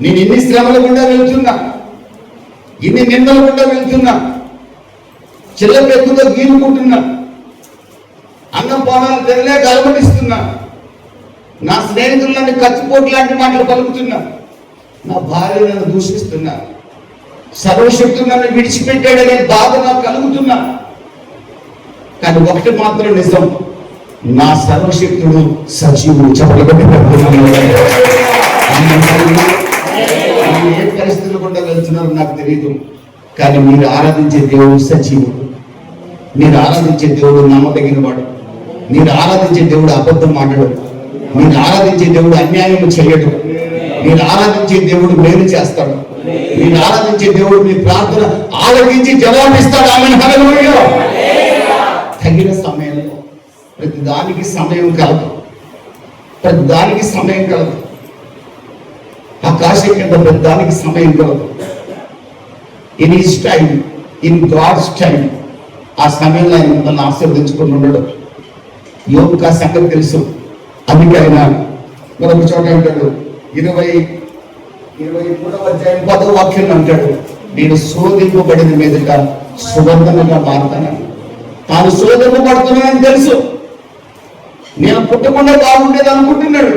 నేను ఇన్ని శ్రమల గుండా వెళ్తున్నా, ఇన్ని నిందల గుండా వెళ్తున్నా, చిల్లపెక్కుతో గీరుకుంటున్నా, అన్నం పానాలు తినలేక అలమటిస్తున్నా, నా స్నేహితులు నన్ను కత్తిపోటు లాంటి మాటలు పలుకుతున్నా, నా భార్య నన్ను దూషిస్తున్నా, సర్వశక్తుడు నన్ను విడిచిపెట్టాడనే బాధ నాకు కలుగుతున్నా. కానీ ఒకటి మాత్రం నిజం, నా సర్వశక్తుడు సజీవుడు. చెప్పబడి ఏ పరిస్థితులు కూడా వెళ్తున్నారో నాకు తెలియదు, కానీ మీరు ఆరాధించే దేవుడు సజీవుడు. మీరు ఆరాధించే దేవుడు నమ్మదగిన వాడు. మీరు ఆరాధించే దేవుడు అబద్ధం మాట్లాడు. మీరు ఆరాధించే దేవుడు అన్యాయం చేయడు. మీరు ఆరాధించే దేవుడు మేలు చేస్తాడు. మీరు ఆరాధించే దేవుడు మీ ప్రార్థన ఆలకించి జవాబిస్తాడు. ఆమేన్, హల్లెలూయా. తగిన సమయంలో ప్రతిదానికి సమయం కలదు. ప్రతిదానికి సమయం కలదు. ఆకాశం కింద ప్రతిదానికి సమయం కలదు. In his time, in God's time, ఆ సమయంలో ఆయన మిమ్మల్ని ఆశీర్వదించుకుని ఉండడు. యోగుకు ఆ సంగతి తెలుసు. అందుకే ఆయన మరొక చోట అంటాడు, 23వ అధ్యాయం 10వ వాక్యం అంటాడు, నేను శోధింపబడిన మీదట సువర్ధనగా మారుతాను. తాను శోధింపబడుతున్నానని తెలుసు. నేను పుట్టకుండా బాగుండేది అనుకుంటున్నాడు.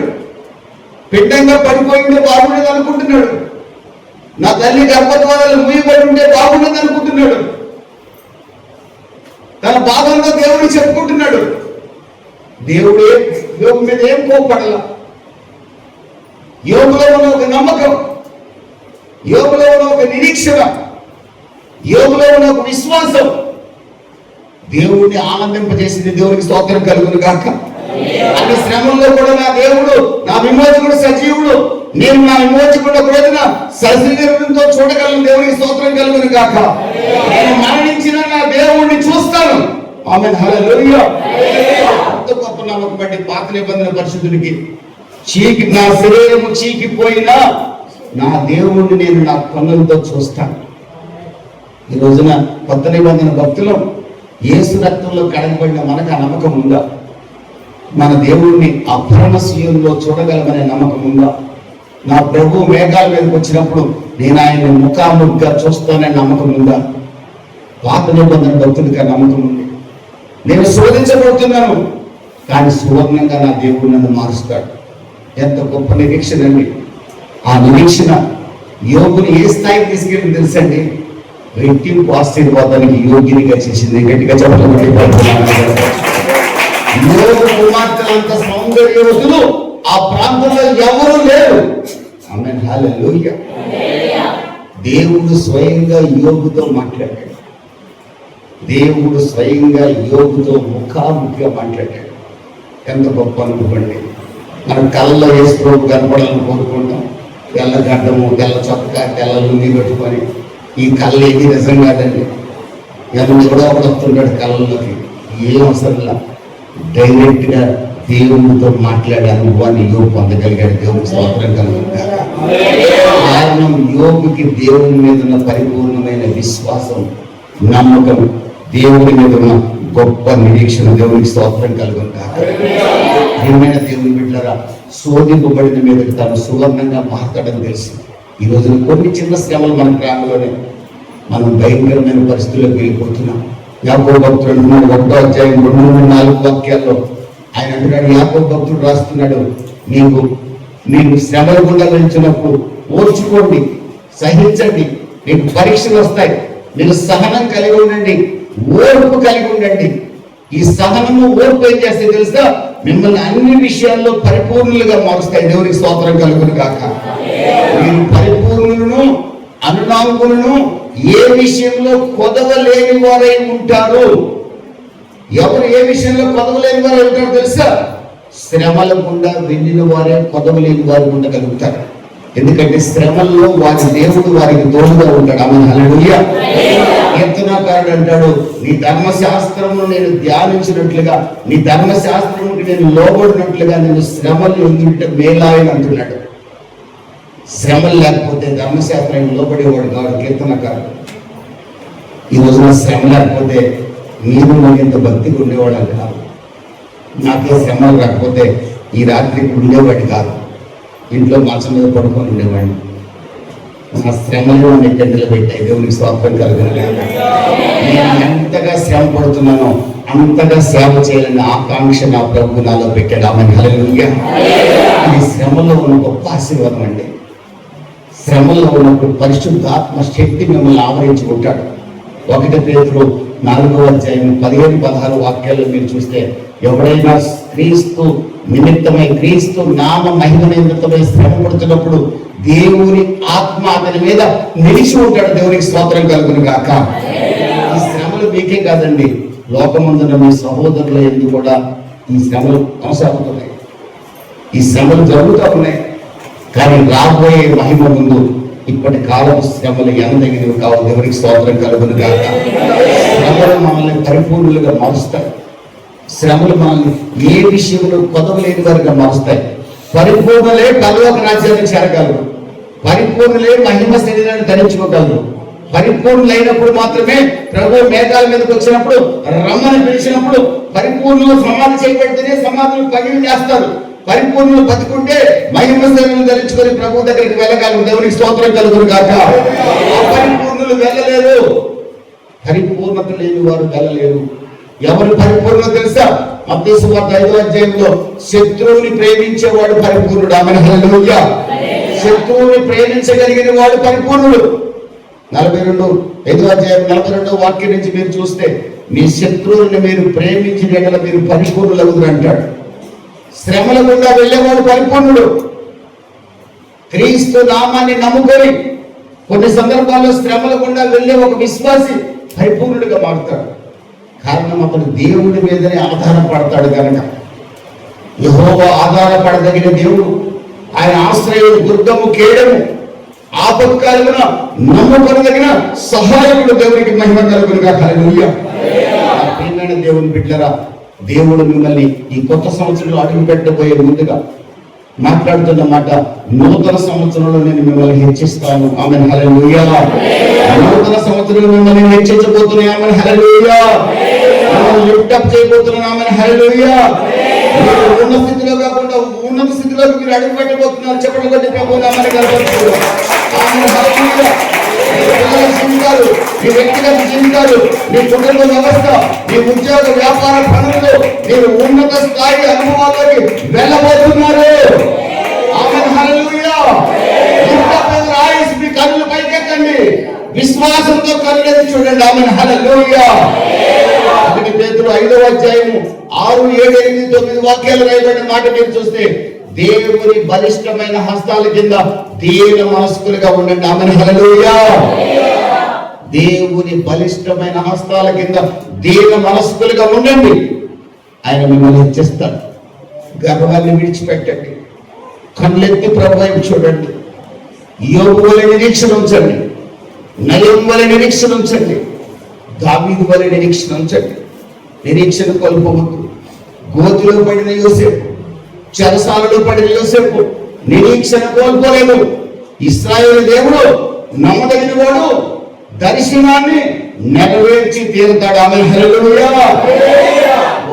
పిండంగా పడిపోయింటే బాగుండేది అనుకుంటున్నాడు. నా తల్లి గర్భద్వారాలు మూయబడి ఉంటే బాగుండేది అనుకుంటున్నాడు. తన బాధంతో దేవుడు చెప్పుకుంటున్నాడు. దేవుడే యోగు మీద ఏం కోపడలా. యోగులో ఉన్న ఒక నమ్మకం, యోగులో ఉన్న ఒక నిరీక్షణ, యోగులో ఉన్న ఒక విశ్వాసం దేవుడిని ఆనందింపజేసింది. దేవునికి స్తోత్రం కలుగును గాక. అన్ని శ్రమంలో కూడా నా దేవుడు, నా విమోచకుడు సజీవుడు. నేను నా విమోచకుడు ఒక రోజున సజీవంతో చూడగలను. దేవునికి స్తోత్రం కలుగును గాక. నేను మరణించిన నా దేవుడిని చూస్తాను. ఆమేన్, హల్లెలూయా. అంత గొప్ప నమ్మకం బట్టి పాత నిబంధన పరిశుద్ధుడికి నా శరీరము చీకిపోయినా నా దేవుడిని నేను నా కన్నులతో చూస్తాను. ఈ రోజున కొత్త నిబంధన భక్తులు యేసు రక్తంలో కడగబడిన మనకు ఆ నమ్మకం ఉందా? మన దేవుడిని ఆ పరమశీయంలో చూడగలమనే నమ్మకం ఉందా? నా ప్రభు మేఘాల మీదకి వచ్చినప్పుడు నేను ఆయన్ని ముఖాముఖిగా చూస్తాననే నమ్మకం ఉందా? పాత నిబంధన భక్తుడికి ఆ నమ్మకం ఉంది. నేను శోధించబడుతున్నాను, కానీ సువర్ణంగా నా దేవుడు నన్ను మారుస్తాడు. ఎంత గొప్ప నిరీక్షణ అండి. ఆ నిరీక్షణ యోగుని ఏ స్థాయికి తీసుకెళ్ళి తెలుసండి? రెట్టింపు ఆశీర్వాదానికి యోగినిగా చేసింది. గట్టిగా చెప్పండి. యోగు కుమార్తెలంత సౌందర్యవతులు ఆ ప్రాంతంలో ఎవరూ లేరు. ఆమేన్, హల్లెలూయా. దేవుడు స్వయంగా యోగుతో మాట్లాడాడు. దేవుడు స్వయంగా యోగుతో ముఖాముఖిగా మాట్లాడాడు. ఎంత గొప్ప అనుకోండి. మనం కళ్ళలో యేసు ప్రభు కనపడాలని కోరుకుంటాం. తెల్ల గడ్డము, తెల్ల చొక్కా, తెల్ల లుంగి పెట్టుకొని. ఈ కళ్ళు ఏది నిజం కాదండి. ఎవరు కూడా వస్తున్నాడు కళ్ళలోకి. ఏం అవసరం లేదు. డైరెక్ట్ గా దేవునితో మాట్లాడే అనుభవాన్ని యోబు పొందగలిగాడు. దేవునికి స్తోత్రం కలుగుతుంది. కారణం యోబుకి దేవుని మీద ఉన్న పరిపూర్ణమైన విశ్వాసం, నమ్మకం, దేవుని మీద ఉన్న గొప్ప నిరీక్షణ. దేవునికి స్తోత్రం కలుగుతుంది. ఏమైనా దేవుని బిడ్డలారా, శోధింపబడిన మీదకి తాను సువర్ణంగా మాట్లాడడం తెలుసు. ఈ రోజున కొన్ని చిన్న శ్రమలు మన గ్రామంలోనే మనం భయంకరమైన పరిస్థితుల్లోకి వెళ్ళిపోతున్నాం. యాకోబు భక్తుడు అంటున్నాడు 1వ అధ్యాయం 2-4 వాక్యాల్లో ఆయన అంటున్నాడు, యాకోబు భక్తుడు రాస్తున్నాడు, మీకు శ్రమల గుండా వెళ్తున్నప్పుడు ఓర్చుకోండి, సహించండి, మీకు పరీక్షలు వస్తాయి, మీరు సహనం కలిగి ఉండండి, ఓర్పు కలిగి ఉండండి. ఈ సహనము ఓర్పు ఏం చేస్తే తెలుసా, మిమ్మల్ని అన్ని విషయాల్లో పరిపూర్ణులుగా మారుస్తాయి. దేవునికి స్తోత్రం కలుగును గాక. మీరు పరిపూర్ణులను, అనునాంగులను, ఏ విషయంలో కొదవలేని వారై ఉంటారు. ఎవరు ఏ విషయంలో కొదవలేని వారై ఉంటారో తెలుసా, శ్రమల గుండా వెళ్ళిన వారే కొదవలేని వారు ఉండగలుగుతారు. ఎందుకంటే శ్రమల్లో వారి దేవుడు వారికి తోడుగా ఉంటాడు. ఆమేన్, హల్లెలూయా. కీర్తనకారుడు అంటాడు, నీ ధర్మశాస్త్రము నేను ధ్యానించినట్లుగా, నీ ధర్మశాస్త్రముకి నేను లోబడినట్లుగా నేను శ్రమలు ఎదుట మేలాయని అంటున్నాడు. శ్రమలు లేకపోతే ధర్మశాస్త్రానికి లోబడేవాడు కాదు కీర్తనకారుడు. ఈ రోజున శ్రమ లేకపోతే మీరు మరింత భక్తిగా ఉండేవాడు కాదు. నాకే శ్రమలు రాకపోతే ఈ రాత్రికి ఉండేవాడు కాదు, ఇంట్లో మంచం మీద పడుకొని ఉండేవాడిని. నా శ్రమలు నన్ను ఇక్కడ నిలబెట్టాయి. దేవునికి స్తోత్రం కలుగును గాక. నేను ఎంతగా శ్రమ పడుతున్నానో అంతగా సేవ చేయాలని ఆకాంక్ష నా ప్రభు నాలో పెట్టాడు. ఆమేన్, హల్లెలూయా. ఈ శ్రమలో ఉన్న గొప్ప ఆశీర్వాదం అండి. శ్రమలో ఉన్నప్పుడు పరిశుద్ధాత్మ శక్తి మిమ్మల్ని ఆవరించి ఉంటాడు. 1 పేతురు 4వ అధ్యాయం 15-16 వాక్యాల్లో మీరు చూస్తే, ఎవరైనా క్రీస్తు నిమిత్తమై, క్రీస్తు నామ మహిమ నిమిత్తమై శ్రమ పడుతున్నప్పుడు దేవుని ఆత్మ అతని మీద నిలిచి ఉంటాడు. దేవునికి స్తోత్రం కలుగును గాక. ఈ శ్రమలు మీకే కాదండి, లోకమందున మీ సహోదరుల ఎందుకు కూడా ఈ శ్రమలు కొనసాగుతున్నాయి. ఈ శ్రమలు జరుగుతూ ఉన్నాయి. కానీ రాబోయే మహిమ ముందు ఇప్పటి కాలం శ్రమలు ఎనదగినవి కావు. దేవునికి స్తోత్రం కలుగును గాక. శ్రమలు మనల్ని పరిపూర్ణులుగా మారుస్తాయి. శ్రమలు మనల్ని ఏ విషయంలో కొదవలేని వారిగా మారుస్తాయి. పరిపూర్ణలే పరలోక రాజ్యాన్ని చేరగలరు. పరిపూర్ణలే మహిమ శరీరాన్ని ధరించుకోగలరు. పరిపూర్ణులైనప్పుడు మాత్రమే ప్రభు మేఘాల మీదకి వచ్చినప్పుడు, రమ్మని పిలిచినప్పుడు పరిపూర్ణులు సమాధి చేయబడితేనే సమాధులు పగిలి చేస్తారు. పరిపూర్ణులు బతుకుంటే మహిమ శరీరం ధరించుకొని ప్రభు దగ్గరికి వెళ్ళగలరు. దేవునికి స్తోత్రం కలుగును గాక. అపరిపూర్ణులు వెళ్ళలేరు, పరిపూర్ణత లేని వారు వెళ్ళలేరు. ఎవరు పరిపూర్ణత తెలుసా? మత్తయి సువార్త 5వ అధ్యాయంలో శత్రువుని ప్రేమించేవాడు పరిపూర్ణుడు. ఆమేన్, హల్లెలూయా. శత్రువుని ప్రేమించగలిగిన వాడు పరిపూర్ణుడు. 5వ అధ్యాయం 42వ వాక్యం నుంచి మీరు చూస్తే, మీ శత్రువుని మీరు ప్రేమించిన ఎడల మీరు పరిపూర్ణులవుతారు అంటాడు. శ్రమల గుండా వెళ్ళేవాడు పరిపూర్ణుడు. క్రీస్తు నామాన్ని నమ్ముకొని కొన్ని సందర్భాల్లో శ్రమల గుండా వెళ్ళే ఒక విశ్వాసి పరిపూర్ణుడిగా మారుతాడు. కారణం అతను దేవుడి మీదనే ఆధారపడతాడు కనుక. యెహోవా ఆధారపడదగిన దేవుడు, ఆయన ఆశ్రయం, దుర్గము, కేడము, ఆపత్కాలమున నమ్ముకొనదగిన సహాయకుడు. దేవునికి మహిమ కలుగును గాక. హల్లెలూయా. ప్రియమైన దేవుని బిడ్డలారా, దేవుడు మిమ్మల్ని ఈ కొత్త సంవత్సరంలో అడుగు పెట్టబోయే ముందుగా మాట్లాడుతున్న మాట, నూతన సంవత్సరంలో నేను మిమ్మల్ని హెచ్చిస్తాను. ఆమేన్, హల్లెలూయా. నూతన సంవత్సరంలో మిమ్మల్ని హెచ్చించబోతున్నాను. ఆమేన్, హల్లెలూయా. మిమ్మల్ని లిఫ్ట్ అప్ చేయబోతున్నాను. ఆమేన్, హల్లెలూయా. మీరు ఉన్న స్థితిలో కాకుండా ఉన్నత స్థితిలోకి మీరు అడుగు పెట్టబోతున్నారు. చెప్పండి కొద్ది ప్రభు నామాన్ని కనపరుస్తున్నారు. ఆమేన్, హల్లెలూయా. మీ పిల్లల జీవితాలు, మీ వ్యక్తిగత జీవితాలు, మీ కుటుంబ వ్యవస్థ, మీ ఉద్యోగ వ్యాపార పనులు, మీరు ఉన్నత స్థాయి అనుభవాల్లోకి వెళ్ళబోతున్నారు. ఆమేన్, హల్లెలూయా. మీ కన్నులు పైకెక్కండి, విశ్వాసంతో కన్నులెత్తి చూడండి. ఆమేన్, హల్లెలూయా. 1 పేతురు 5వ అధ్యాయం 6, 7, 8, 9 వాక్యాలు రాయబడిన మాట మీరు చూస్తే, దేవుని బలిష్టమైన హస్తాల కింద దీన మనస్కులుగా ఉండండి. ఆమేన్, హల్లెలూయా. దేవుని బలిష్టమైన హస్తాల కింద దీన మనస్కులుగా ఉండండి. ఆయన మిమ్మల్ని హెచ్చిస్తాడు. గర్వాన్ని విడిచిపెట్టండి, కళ్ళెత్తి ప్రభు వైపు చూడండి. యోబు వలె నిరీక్షణ ఉంచండి, నయం వలె నిరీక్షణ ఉంచండి, దావీదు వలె నిరీక్షణ ఉంచండి. నిరీక్షణ కోల్పోవద్దు, గోతిలో పడిన యోసేపు, చెరసాలలో పడిన యోసేపు నిరీక్షణ కోల్పోలేదు. ఇశ్రాయేలు దేవుడు నమ్మదగిన వాడు, దర్శనాన్ని నెరవేర్చి తీరుతాడు. ఆమె హల్లెలూయా.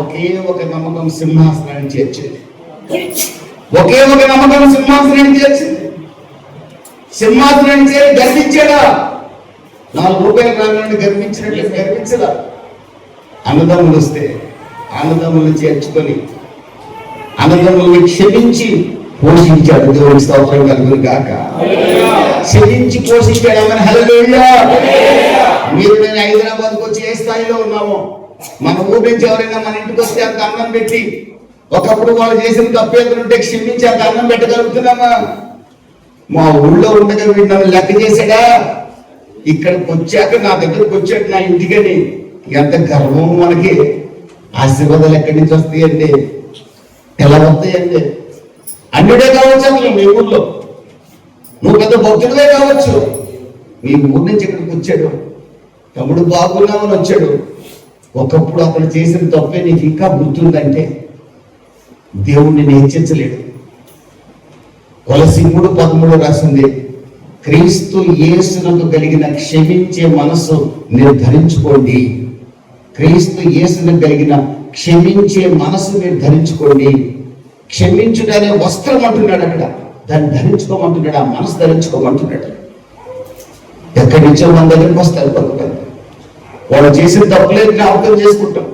ఒకే ఒక నమ్మకం సింహాసనాన్ని చేర్చింది. ఒకే ఒక నమ్మకం సింహాసనాన్ని చేర్చింది. సింహాసనాన్ని చేరి గర్వించాడా? 4 రూపాయల రాగానే గర్వించినట్టు గర్వించదా? అన్నదమ్ములు వస్తే అన్నదమ్ములను చేర్చుకొని అన్నదమ్ముల్ని క్షమించి పోషించాడు. దేవుడి స్తోత్రం కలుగును గాక. క్షమించి పోషించాడు. ఆమె హల్లెలూయా. మీరు నేను హైదరాబాద్కి వచ్చి ఏ స్థాయిలో ఉన్నామో, మన ఊరి నుంచి ఎవరైనా మన ఇంటికి వస్తే అంత అన్నం పెట్టి, ఒకప్పుడు వాళ్ళు చేసిన తప్పేదలుంటే క్షమించి అంత అన్నం పెట్టగలుగుతున్నామా? మా ఊళ్ళో ఉండగా వీడు నన్ను లెక్క చేశాడా, ఇక్కడికి వచ్చాక నా దగ్గరకు వచ్చాడు నా ఇంటికని ఎంత గర్వం మనకి. ఆశీర్వాదాలు ఎక్కడి నుంచి వస్తాయండి? ఎలా వస్తాయండి? అన్నిడే కావచ్చు. అసలు మీ ఊర్లో నువ్వు పెద్ద భక్తుడివే కావచ్చు, మీ ఊరి నుంచి ఇక్కడికి వచ్చాడు, తమ్ముడు బాగున్నామని వచ్చాడు. ఒకప్పుడు అతను చేసిన తప్పే నీకు ఇంకా గుర్తుందంటే దేవుణ్ణి హెచ్చించలేడు. కొలసీ 3:13 రాసింది, క్రీస్తు యేసునకు కలిగిన క్షమించే మనసు నిర్ధరించుకోండి. క్రీస్తు యేసునకు కలిగిన క్షమించే మనసు నిర్ధరించుకోండి. క్షమించుటనే వస్త్రం అంటున్నాడు అక్కడ, దాన్ని ధరించుకోమంటున్నాడు, ఆ మనసు ధరించుకోమంటున్నాడు. ఎక్కడి నుంచో మన దగ్గరికి వస్తారు కొంతమంది, వాళ్ళు చేసిన తప్పులేదు జ్ఞాపకం చేసుకుంటాం.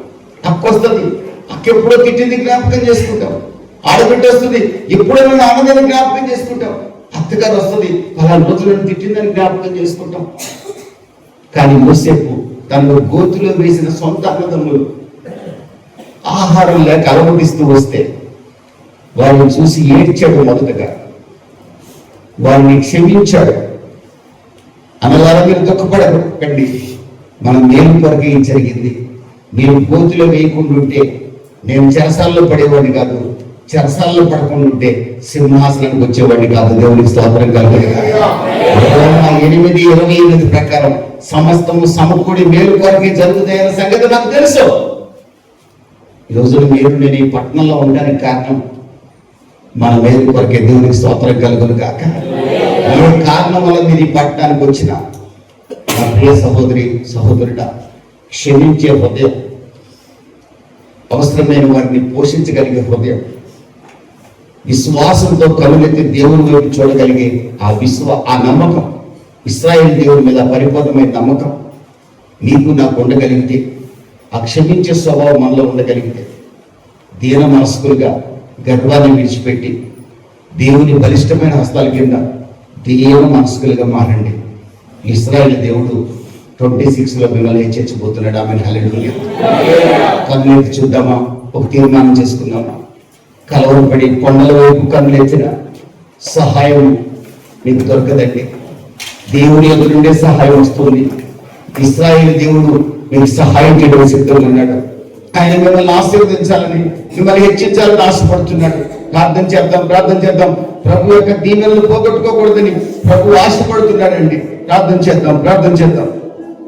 అక్క వస్తుంది, అక్క ఎప్పుడో తిట్టింది జ్ఞాపకం చేసుకుంటాం. ఆడబిడ్డ వస్తుంది, ఎప్పుడో నేను ఆనందాన్ని జ్ఞాపకం చేసుకుంటాం. అత్తగారు వస్తుంది, 10 రోజులను తిట్టిందని జ్ఞాపకం చేసుకుంటాం. కానీ యోసేపు తనలో గోతిలో వేసిన సొంత అన్నదమ్ములు ఆహారం లేక అలవడిస్తూ వస్తే వారిని చూసి ఏడ్చాడు. మొదటగా వారిని క్షమించాడు. అనలారా మీరు దుఃఖపడకండి, మనం మేలు కొరకే జరిగింది. మీరు గోతిలో వేయకుండా ఉంటే నేను చెరసాల్లో పడేవాడిని కాదు, చెరసాల్లో పడకుండా ఉంటే సింహాసనానికి వచ్చేవాడిని కాదు. దేవునికి స్తోత్రం కలుగును గాక. 8:28 ప్రకారం సమస్తము సమకూడి మేలు కొరకే జరుగుతాయన్న సంగతి నాకు తెలుసు. ఈ రోజున మీరు నేను ఈ పట్టణంలో ఉండడానికి కారణం మన మేలు కొరకే. దేవునికి స్తోత్రం కలుగును గాక. ఏ కారణం వల్ల మీరు ఈ పట్టణానికి వచ్చిన నా ప్రియ సహోదరి సహోదరుడ, క్షమించే హృదయం, అవసరమైన వారిని పోషించగలిగే హృదయం, విశ్వాసంతో కనులెత్తి దేవుని వైపు చూడగలిగే ఆ నమ్మకం, ఇశ్రాయేలు దేవుని మీద పరిపూర్ణమైన నమ్మకం నీకు నాకు ఉండగలిగితే, ఆ క్షమించే స్వభావం మనలో ఉండగలిగితే, దీన మనస్కులుగా గర్వాన్ని విడిచిపెట్టి దేవుని బలిష్టమైన హస్తాల కింద దీన మనస్కులుగా మారండి. ఇశ్రాయేలు దేవుడు 26లో మిమ్మల్ని హెచ్చరించబోతున్నాడు. ఆమె హల్లెలూయా. కన్నులెత్తి చూద్దామా? ఒక తీర్మానం చేసుకుందామా? కలవరపడి కొండల వైపు కన్నులెత్తిన సహాయం నీకు దొరకదండి. దేవుని ఎదురు నుండే సహాయం వస్తుంది. ఇశ్రాయేలు దేవుడు మీకు సహాయం చేయడం సిద్ధంగా ఉన్నాడు. ఆయన మిమ్మల్ని ఆశీర్వదించాలని, మిమ్మల్ని హెచ్చించాలని ఆశపడుతున్నాడు. ప్రార్థన చేద్దాం. ప్రభు యొక్క దీవెనలు పోగొట్టుకోకూడదని ప్రభు ఆశపడుతున్నాడండి. ప్రార్థన చేద్దాం.